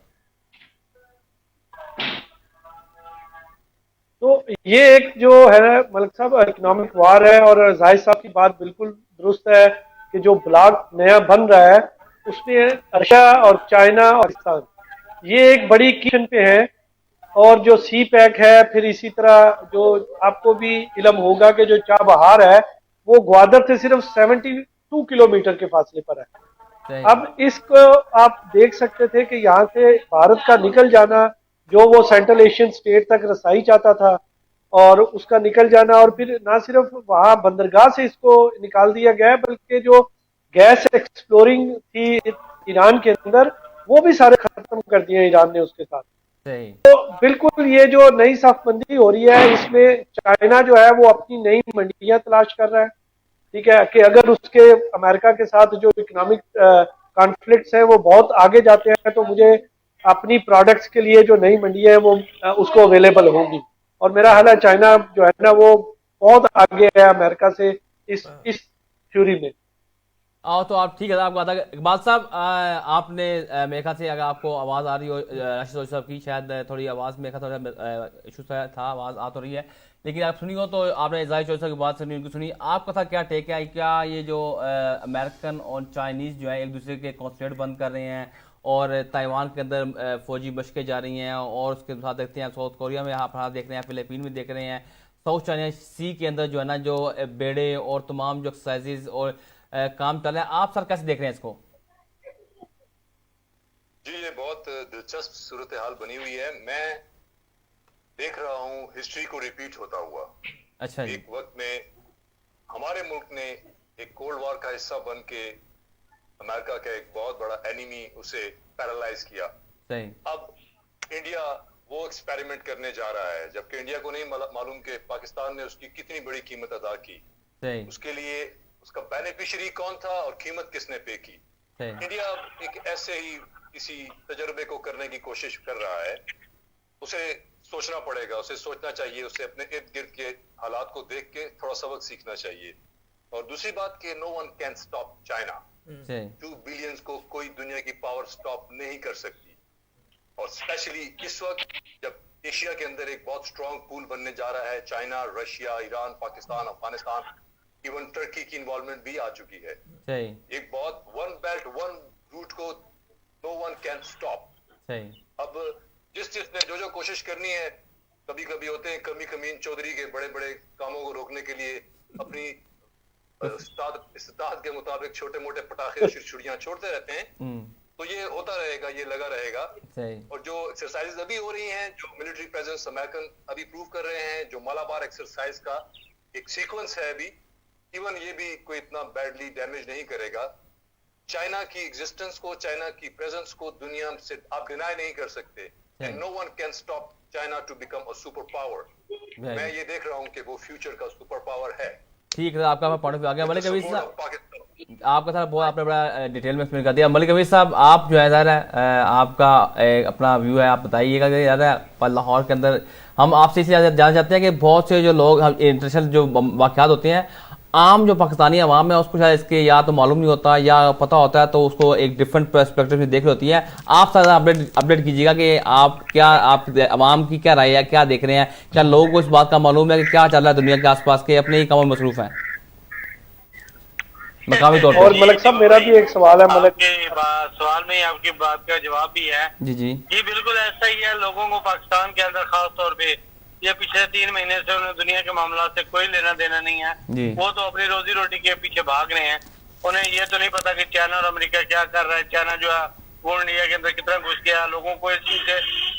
तो ये एक जो है मलिक साहब इकोनॉमिक वार है, और जाहिद साहब की बात बिल्कुल दुरुस्त है कि जो ब्लॉक नया बन रहा है उसमें रशिया और चाइना और पाकिस्तान ये एक बड़ी किशन पे है। और जो सी पैक है, फिर इसी तरह जो आपको भी इल्म होगा कि जो चाबहार है वो ग्वादर से सिर्फ 72 किलोमीटर के फासले पर है। अब इसको आप देख सकते थे कि यहाँ से भारत का निकल जाना, जो वो सेंट्रल एशियन स्टेट तक रसाई चाहता था, और उसका निकल जाना, और फिर ना सिर्फ वहाँ बंदरगाह से इसको निकाल दिया गया बल्कि जो गैस एक्सप्लोरिंग थी ईरान के अंदर वो भी सारे खत्म कर दिए ईरान ने उसके साथ। तो बिल्कुल ये जो नई साफबंदी हो रही है इसमें चाइना जो है वो अपनी नई मंडियां तलाश कर रहा है, ठीक है, कि अगर उसके अमेरिका के साथ जो इकोनॉमिक कॉन्फ्लिक्ट्स हैं वो बहुत आगे जाते हैं तो मुझे अपनी प्रोडक्ट्स के लिए जो नई मंडियां हैं वो उसको अवेलेबल होंगी। और मेरा हाल है चाइना जो है ना वो बहुत आगे है अमेरिका से इस थ्योरी में। तो आप ठीक है, आपको आता है इकबाल साहब, आपने मेरे ख्याल से अगर आपको आवाज़ आ रही हो राशिद साहब की, शायद थोड़ी आवाज़ में थोड़ा इशू था, आवाज़ आ तो रही है, लेकिन आप सुनी हो तो आपने जाहिद चौधरी की बात सुनी, उनकी सुनी, आपका था क्या टेक है? क्या ये जो अमेरिकन और चाइनीज़ जो है एक दूसरे के कॉन्सुलेट बंद कर रहे हैं और ताइवान के अंदर फौजी मशकें जा रही हैं, और उसके साथ देखते हैं साउथ कोरिया में आप देख रहे हैं, फिलीपीन में देख रहे हैं, साउथ चाइना सी के अंदर जो है ना जो बेड़े और तमाम जो एक्सरसाइजेज और काम चल रहा है, आप सर कैसे देख रहे हैं इसको? जी ये बहुत दिलचस्प सूरत हाल बनी हुई है। मैं देख रहा हूँ हिस्ट्री को रिपीट होता हुआ। अच्छा जी। एक वक्त में हमारे मुल्क ने एक कोल्ड वॉर का हिस्सा बन के अमेरिका का एक बहुत बड़ा एनिमी उसे पैरालाइज किया। सही। अब इंडिया वो एक्सपेरिमेंट करने जा रहा है, जबकि इंडिया को नहीं मालूम कि पाकिस्तान ने उसकी कितनी बड़ी कीमत अदा की। सही। उसके लिए उसका बेनिफिशियरी कौन था और कीमत किसने पे की। सही। इंडिया एक ऐसे ही किसी तजुर्बे को करने की कोशिश कर रहा है। उसे सोचना पड़ेगा, उसे सोचना चाहिए, उसे अपने इर्द गिर्द के हालात को देख के थोड़ा सबक सीखना चाहिए। और दूसरी बात कि no one can stop China. 2 billion को कोई दुनिया की पावर स्टॉप नहीं कर सकती। और स्पेशली इस वक्त जब एशिया के अंदर एक बहुत स्ट्रॉन्ग पूल बनने जा रहा है, China, Russia, Iran, Pakistan, Afghanistan, even Turkey की इन्वॉल्वमेंट भी आ चुकी है। सही। एक बहुत वन बेल्ट वन रूट को नो वन कैन स्टॉप। सही। अब जिसने जो कोशिश करनी है, कभी कभी होते हैं कमीन चौधरी के बड़े बड़े कामों को रोकने के लिए अपनी इस्तात के मुताबिक छोटे मोटे पटाखे और छुड़छुड़ियां छोड़ते रहते हैं। तो ये होता रहेगा, ये लगा रहेगा। और जो एक्सरसाइज अभी हो रही हैं, जो मिलिट्री प्रेजेंस अमेरिकन अभी प्रूव कर रहे हैं, जो मालाबार एक्सरसाइज का एक सीक्वेंस है अभी, इवन ये भी कोई इतना बैडली डैमेज नहीं करेगा। चाइना की एग्जिस्टेंस को, चाइना की प्रेजेंस को दुनिया से आप डिनाई नहीं कर सकते। And no one can stop China to become a super power. मैं ये देख रहा हूँ कि वो फ्यूचर का सुपर पावर है। ठीक है, आपका पॉइंट ऑफ व्यू आ गया। मलिक अमीर साहब, आपका सर बहुत आपने बड़ा डिटेल में एक्सप्लेन कर दिया। मलिक अमीर साहब, आप जो है ज़रा आपका अपना व्यू है, आप बताइएगा कि ज़्यादा लाहौर के अंदर हम आपसे इसलिए जानना चाहते हैं कि बहुत से जो लोग इंटरनेशनल जो वाक़यात होते हैं, आम जो पाकिस्तानी अवाम है उसको शायद इसके या तो मालूम नहीं होता या पता होता है तो उसको एक डिफरेंट पर्सपेक्टिव से देख रही होती है। आप सारा अपडेट कीजिएगा कि आप अवाम की क्या राय है, क्या देख रहे हैं, क्या लोगों को इस बात का मालूम है कि क्या चल रहा है दुनिया के आसपास के, अपने ही कामों में मसरूफ हैं मकामी तौर पर। और मलिक साहब मेरा भी एक सवाल है। मलिक सवाल में ही आपकी बात का जवाब भी है। जी बिल्कुल ऐसा ही है। लोगों को पाकिस्तान के अंदर खास तौर पे ये पिछले 3 महीने से उन्हें दुनिया के मामला से कोई लेना देना नहीं है। वो तो अपनी रोजी रोटी के पीछे भाग रहे हैं। उन्हें ये तो नहीं पता कि चाइना और अमेरिका क्या कर रहा है। चाइना जो है वो इंडिया के अंदर कितना घुस गया। लोगों को इस चीज से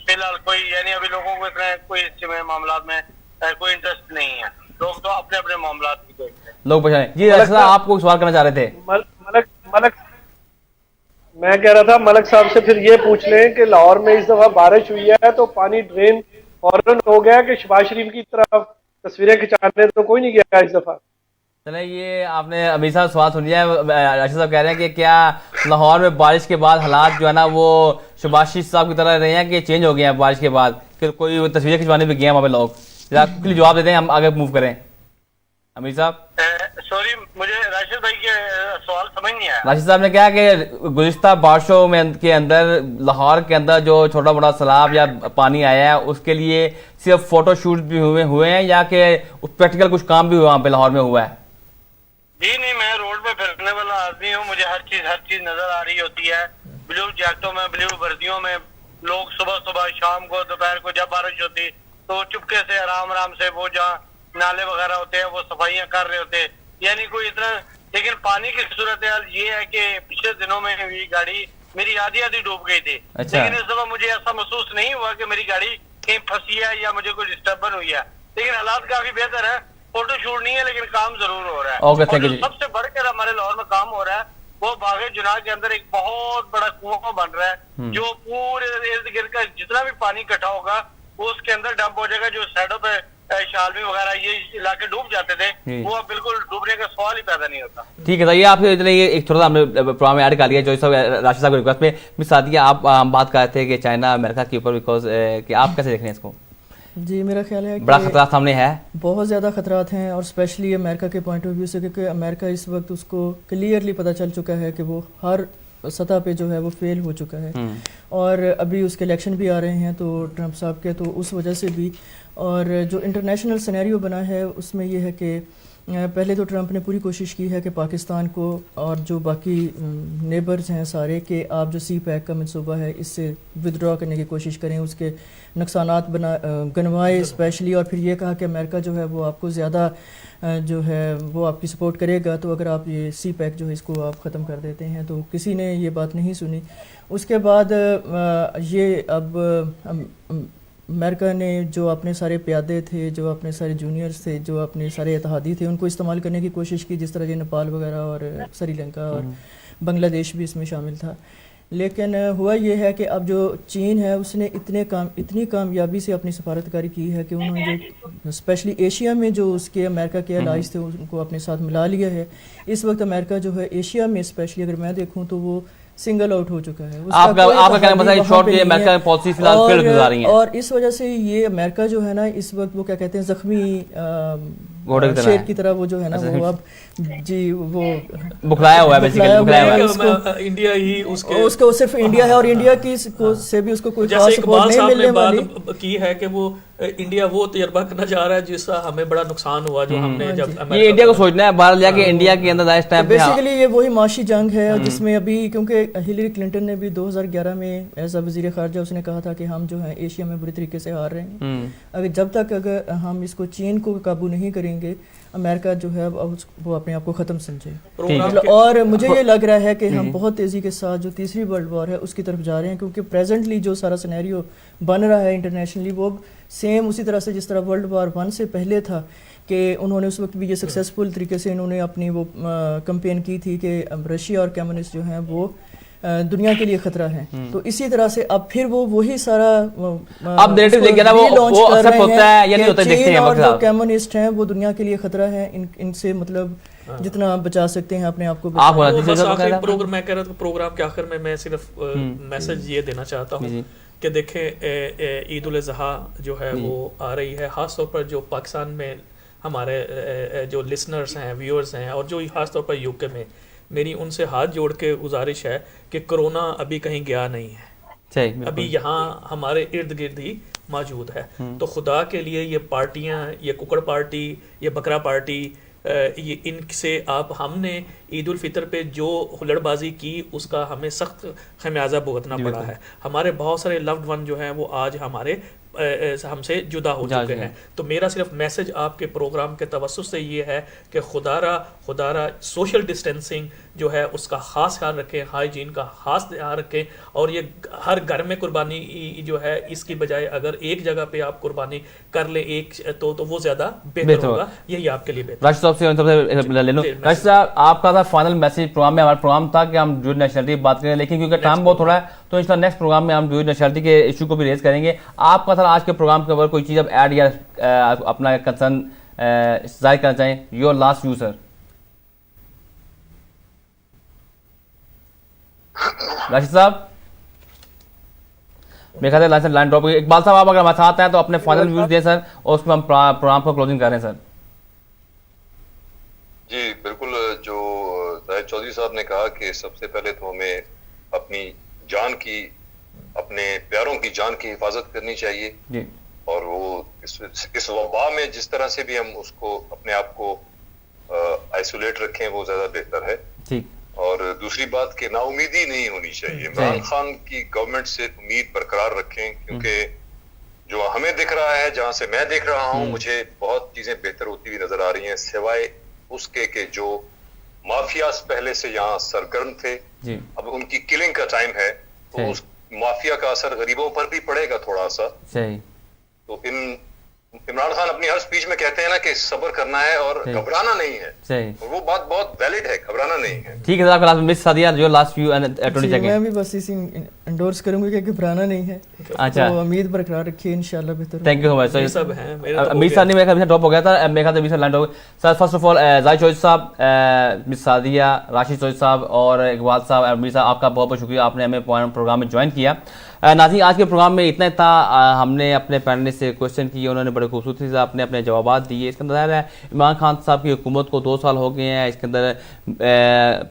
फिलहाल कोई यानी अभी लोगों को इतना कोई इस मामला में कोई इंटरेस्ट नहीं है। लोग तो अपने अपने मामला की देखते हैं। लोग पहचाने। जी आपको सवाल करना चाह रहे थे। मलिक मैं कह रहा था मलिक साहब से फिर ये पूछ लें कि लाहौर में इस दफा बारिश हुई है तो पानी ड्रेन फौरन हो गया कि शहबाज शरीफ की तरफ तस्वीरें खिंचाने तो कोई नहीं गया इस दफा। चले ये आपने अभी साहब सवाल सुन लिया है। राशिद साहब कह रहे हैं कि क्या लाहौर में बारिश के बाद हालात जो है ना वो शहबाज शरीफ साहब की तरह रहे हैं कि चेंज हो गए हैं बारिश के बाद, फिर कोई तस्वीरें खिंचवाने भी गए हैं वहाँ पे लोग? जवाब देते हैं, हम आगे मूव करें। अमीर साहब सॉरी, मुझे राशिद भाई के सवाल समझ नहीं आया। राशिद साहब ने कहा कि गुज़िश्ता बारिशों में के अंदर लाहौर के अंदर जो छोटा मोटा सैलाब या पानी आया है उसके लिए सिर्फ फोटो शूट भी हुए हैं या कि प्रैक्टिकल कुछ काम भी वहाँ पे लाहौर में हुआ है? जी नहीं, मैं रोड पे फिरने वाला आदमी हूँ। मुझे हर चीज नजर आ रही होती है। ब्लू जैकेटों में, ब्लू वर्दियों में लोग सुबह सुबह, शाम को, दोपहर को जब बारिश होती तो चुपके से आराम से वो जहाँ नाले वगैरह होते हैं वो सफाइयां कर रहे होते हैं। यानी कोई इतना, लेकिन पानी की सूरत हाल ये है कि पिछले दिनों में ये गाड़ी मेरी आधी डूब गई थी। अच्छा। लेकिन इस दफा मुझे ऐसा महसूस नहीं हुआ कि मेरी गाड़ी कहीं फंसी है या मुझे कोई डिस्टर्बन हुई है। लेकिन हालात काफी बेहतर है। फोटो शूट नहीं है लेकिन काम जरूर हो रहा है। और जो सबसे बढ़कर हमारे लाहौर में काम हो रहा है वो बागे जुनाह के अंदर एक बहुत बड़ा कुआं बन रहा है जो पूरे इर्द गिर्द का जितना भी पानी इकट्ठा होगा वो उसके अंदर डंप हो जाएगा। जो साइडों पे शालवी वगैरह ये इलाके डूब जाते थे वो अब बिल्कुल डूबने का सवाल ही पैदा नहीं होता। ठीक है, तो ये आपसे इतने ये एक थोड़ा सा हमने प्रोग्राम में ऐड कर लिया जो सब राशिद साहब की रिक्वेस्ट में मिस सादिया आप हम बात कर रहे थे कि चाइना अमेरिका के ऊपर बिकॉज कि आप कैसे देख रहे हैं इसको? जी मेरा ख्याल है बड़ा खतरा सामने है, बहुत ज़्यादा खतरात हैं और स्पेशली अमेरिका के पॉइंट ऑफ व्यू से, क्योंकि अमेरिका इस वक्त उसको क्लियरली पता चल चुका है कि वो हर सतह पे जो है वो फेल हो चुका है और अभी उसके इलेक्शन भी आ रहे हैं तो ट्रंप साहब के, तो उस वजह से भी। और जो इंटरनेशनल सिनेरियो बना है उसमें ये है कि پہلے تو ٹرمپ نے پوری کوشش کی ہے کہ پاکستان کو اور جو باقی نیبرز ہیں سارے کہ آپ جو سی پیک کا منصوبہ ہے اس سے ودرا کرنے کی کوشش کریں, اس کے نقصانات گنوائے اسپیشلی, اور پھر یہ کہا کہ امریکہ جو ہے وہ آپ کو زیادہ جو ہے وہ آپ کی سپورٹ کرے گا تو اگر آپ یہ سی پیک جو ہے اس کو آپ ختم کر دیتے ہیں. تو کسی نے یہ بات نہیں سنی. اس کے بعد یہ اب امریکہ نے جو اپنے سارے پیادے تھے, جو اپنے سارے جونیئرز تھے, جو اپنے سارے اتحادی تھے, ان کو استعمال کرنے کی کوشش کی, جس طرح یہ نیپال وغیرہ اور سری لنکا اور بنگلہ دیش بھی اس میں شامل تھا. لیکن ہوا یہ ہے کہ اب جو چین ہے اس نے اتنی کامیابی سے اپنی سفارتکاری کی ہے کہ انہوں نے جو اسپیشلی ایشیا میں جو اس کے امریکہ کے الائز تھے ان کو اپنے ساتھ ملا لیا ہے. اس وقت امریکہ جو ہے ایشیا میں اسپیشلی اگر میں دیکھوں تو وہ سنگل آؤٹ ہو چکا ہے. آپ کا کہنا بتائیں شارٹ یہ امریکہ پالیسی فی الحال فیل گزار رہی ہیں, اور اس وجہ سے یہ امریکہ جو ہے نا اس وقت وہ کیا کہتے ہیں زخمی شیر کی طرح وہ جو ہے نا وہ اب جی وہ بکھلایا ہوا ہے بیسیکلی. انڈیا ہی اس کو صرف انڈیا ہے اور انڈیا کی سے بھی اس کو کوئی خاص سپورٹ نہیں ملنے والی. بات کی ہے کہ وہ انڈیا وہ تجربہ کرنا چاہ رہا ہے جس کا ہمیں بڑا نقصان ہوا جو ہم نے جب یہ انڈیا کو سوچنا ہے باہر جا کے انڈیا کے اندر اس ٹائم پہ بیسیکلی یہ وہی معاشی جنگ ہے جس میں ابھی کیونکہ ہلری کلنٹن نے بھی 2011 میں ایز وزیر خارجہ اس نے کہا تھا کہ ہم جو ہیں ایشیا میں بری طریقے سے ہار رہے ہیں. اگر جب تک اگر ہم اس کو چین کو قابو نہیں کریں گے امریکہ جو ہے وہ اپنے آپ کو ختم سمجھے. اور مجھے یہ لگ رہا ہے کہ ہم بہت تیزی کے ساتھ جو تیسری ورلڈ وار ہے اس کی طرف جا رہے ہیں, کیونکہ پریزنٹلی جو سارا سینیریو بن رہا ہے انٹرنیشنلی وہ سیم اسی طرح سے جس طرح ورلڈ وار 1 سے پہلے تھا کہ انہوں نے اس وقت بھی یہ سکسیزفل طریقے سے انہوں نے اپنی وہ کمپین کی تھی کہ رشیا اور کمیونسٹ جو ہیں وہ دنیا کے لیے خطرہ ہے. تو اسی طرح سے اب پھر وہ وہی سارا اب نیریٹو لے کے نا وہ ایکسپٹ ہوتا ہے یا نہیں ہوتا دیکھتے ہیں. اور جو کمیونسٹ ہیں وہ دنیا کے لیے خطرہ ہے, ان سے مطلب جتنا آپ بچا سکتے ہیں اپنے آپ کو. میں کہہ رہا تھا پروگرام کے آخر میں صرف میسج یہ دینا چاہتا ہوں کہ دیکھیں عید الاضحیٰ جو ہے وہ آ رہی ہے, خاص طور پر جو پاکستان میں ہمارے جو لسنرز ہیں ویورز ہیں اور جو خاص طور پر یو کے میں, میری ان سے ہاتھ جوڑ کے گزارش ہے کہ کرونا ابھی کہیں گیا نہیں ہے, ابھی یہاں ہمارے ارد گرد ہی موجود ہے. تو خدا کے لیے یہ پارٹیاں, یہ ککڑ پارٹی, یہ بکرا پارٹی, یہ ان سے ہم نے عید الفطر پہ جو ہلڑ بازی کی اس کا ہمیں سخت خمیازہ بھگتنا پڑا ہے. ہمارے بہت سارے لوڈ ون جو ہیں وہ آج ہمارے ہم سے جدا ہو چکے ہیں. تو میرا صرف میسج آپ کے پروگرام کے توسط سے یہ ہے کہ خدا را سوشل ڈسٹینسنگ جو ہے اس کا خاص خیال رکھیں, ہائیجین کا خاص دھیان رکھیں, اور یہ ہر گھر میں قربانی جو ہے اس کی بجائے اگر ایک جگہ پہ آپ قربانی کر لیں ایک تو وہ زیادہ بہتر ہوگا. یہی آپ کے لیے بہتر. راشد صاحب سے لے لوں. راشد صاحب آپ کا تھا فائنل میسج پروگرام میں, ہمارا پروگرام تھا کہ ہم ڈیوئڈ نیشنلٹی بات کریں, لیکن کیونکہ ٹائم بہت تھوڑا ہے تو انشاءاللہ نیکسٹ پروگرام میں ہم ڈیوئڈ نیشنلٹی کے ایشو کو بھی ریز کریں گے. آپ کا تھا آج کے پروگرام کے اوپر کوئی چیز اب ایڈ یا اپنا کنسرن ظاہر کرنا چاہیں, یور لاسٹ ویو سر. راشد صاحب میرے خیال ہے لائن ڈراپ. اقبال صاحب آپ اگر ہمارے ساتھ ہیں تو اپنے فائنل ویوز دیں سر, اور اس میں ہم پروگرام کو کلوزنگ کر رہے ہیں سر. جی بالکل, جو زاہد چودھری صاحب نے کہا کہ سب سے پہلے تو ہمیں اپنی جان کی, اپنے پیاروں کی جان کی حفاظت کرنی چاہیے جی, اور وہ اس وبا میں جس طرح سے بھی ہم اس کو اپنے آپ کو آئسولیٹ رکھیں وہ زیادہ بہتر ہے. اور دوسری بات کہ نا امیدی نہیں ہونی چاہیے. عمران خان کی گورنمنٹ سے امید برقرار رکھیں, کیونکہ جو ہمیں دکھ رہا ہے, جہاں سے میں دیکھ رہا ہوں, مجھے بہت چیزیں بہتر ہوتی ہوئی نظر آ رہی ہیں, سوائے اس کے کہ جو مافیاز پہلے سے یہاں سرگرم تھے, اب ان کی کلنگ کا ٹائم ہے, تو اس مافیا کا اثر غریبوں پر بھی پڑے گا تھوڑا سا. تو عمران خان اپنی ہر سپیچ میں کہتے ہیں نا کہ صبر کرنا ہے اور گھبرانا نہیں ہے, اور وہ بات بہت ویلڈ ہے, گھبرانا نہیں ہے. ٹھیک ہے صاحب, مس سعدیہ جو لاسٹ ویو اینڈ 20 سیکنڈ. میں بھی بس اسی انڈورس کروں گا کہ گھبرانا نہیں ہے. اچھا, تو امید برقرار رکھیے, انشاءاللہ بہتر. تھینک یو سو مچ. یہ سب ہیں امیر صاحب نے میرے خیال سے ڈراپ ہو گیا تھا, میرے خیال سے امیر صاحب line drop. Sir first of all Zahid Chaudhry صاحب, مس سعدیہ, راشد چودھری صاحب اور اقبال صاحب, امیر صاحب, آپ کا بہت بہت شکریہ, آپ نے ہمیں پروگرام میں جوائن کیا. ناظرین آج کے پروگرام میں اتنا تھا. ہم نے اپنے پینلسٹ سے کوشچن کیے, انہوں نے بڑے خوبصورتی سے اپنے جوابات دیے. اس کے اندر ظاہر ہے عمران خان صاحب کی حکومت کو 2 سال ہو گئے ہیں. اس کے اندر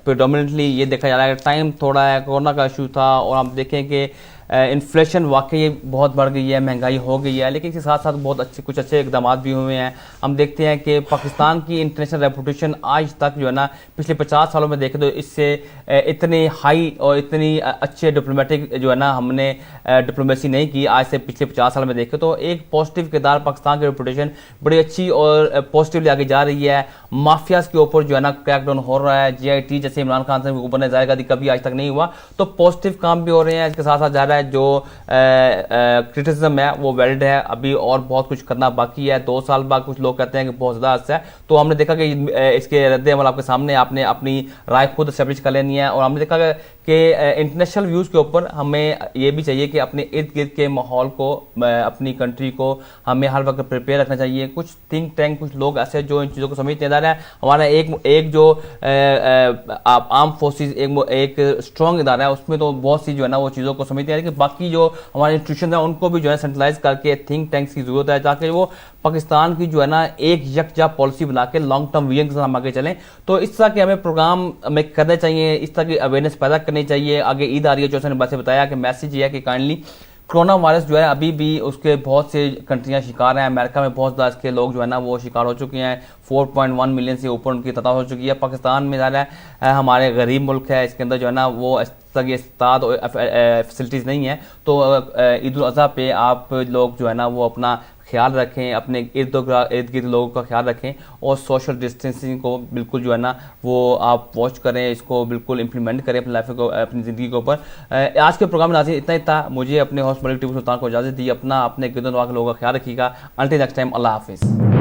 پریڈومننٹلی یہ دیکھا جا رہا ہے کہ ٹائم تھوڑا ہے, کورونا کا ایشو تھا, اور ہم دیکھیں کہ इन्फ्लेशन वाकई बहुत बढ़ गई है, महंगाई हो गई है, लेकिन इसके साथ साथ बहुत कुछ अच्छे इकदाम भी हुए हैं। हम देखते हैं कि पाकिस्तान की इंटरनेशनल रेपुटेशन आज तक जो है ना पिछले 50 सालों में देखें तो इससे इतनी हाई और इतनी अच्छे डिप्लोमेटिक जो है ना हमने डिप्लोमेसी नहीं की आज से पिछले 50 साल में देखें तो। एक पॉजिटिव किरदार पाकिस्तान की रेपुटेशन बड़ी अच्छी और पॉजिटिवली आगे जा रही है। माफियाज के ऊपर जो है ना क्रैकडाउन हो रहा है, GIT जैसे इमरान खान से ऊपर ने जाएगा कभी आज तक नहीं हुआ, तो पॉजिटिव काम भी हो रहे हैं। इसके साथ साथ जा रहा है जो क्रिटिसिज्म है वो वैलिड है, अभी और बहुत कुछ करना बाकी है। 2 साल बाद कुछ लोग कहते हैं कि बहुत ज़्यादा अर्सा है, तो हमने देखा कि इसके रद्द अमल आपके सामने, आपने अपनी राय खुद एस्टेब्लिश कर लेनी है। और हमने देखा कि इंटरनेशनल व्यूज़ के ऊपर हमें ये भी चाहिए कि अपने इर्द गिर्द के माहौल को, अपनी कंट्री को हमें हर वक्त प्रिपेयर रखना चाहिए। कुछ थिंक टैंक, कुछ लोग ऐसे जो इन चीज़ों को समझते हैं। हमारा एक जो आर्म फोर्सेस एक स्ट्रॉन्ग इदारा है, उसमें तो बहुत सी जो है ना वो चीज़ों को समझते हैं, लेकिन बाकी जो हमारे इंस्टीट्यूशन है उनको भी जो है सेंट्रलाइज करके थिंक टैंक्स की जरूरत है, ताकि वो पाकिस्तान की जो है ना एक यकजा पॉलिसी बना के लॉन्ग टर्म विजन के साथ हम आगे चलें। तो इस तरह के हमें प्रोग्राम हमें करने चाहिए, इस तरह की अवेयरनेस पैदा करनी चाहिए। आगे ईद आ रही है, जो मैंने वैसे बताया कि मैसेज ये है कि काइंडली कोरोना वायरस जो है अभी भी उसके बहुत से कंट्रियां शिकार हैं। अमेरिका में बहुत ज़्यादा इसके लोग जो है ना वो शिकार हो चुके हैं, 4.1 मिलियन से ऊपर उनकी तादाद हो चुकी है। पाकिस्तान में ज़्यादा हमारे गरीब मुल्क है, इसके अंदर जो है ना वो इस तरह की इस्ताद और फैसिलिटीज़ नहीं है। तो ईद उल अज़हा पे आप लोग जो है ना वो अपना ख्याल रखें, अपने इर्द गिर्द लोगों का ख्याल रखें और सोशल डिस्टेंसिंग को बिल्कुल जो है ना वो आप वॉच करें, इसको बिल्कुल इम्प्लीमेंट करें अपनी लाइफ को, अपनी ज़िंदगी के ऊपर। आज के प्रोग्राम में नाज़रीन इतना ही था। मुझे अपने होस्ट मलिक टिपू सुल्तान को इजाज़त दी। अपने गिरद के लोगों का ख्याल रखिएगा। अंटिल नेक्स्ट टाइम, अल्लाह हाफिज़।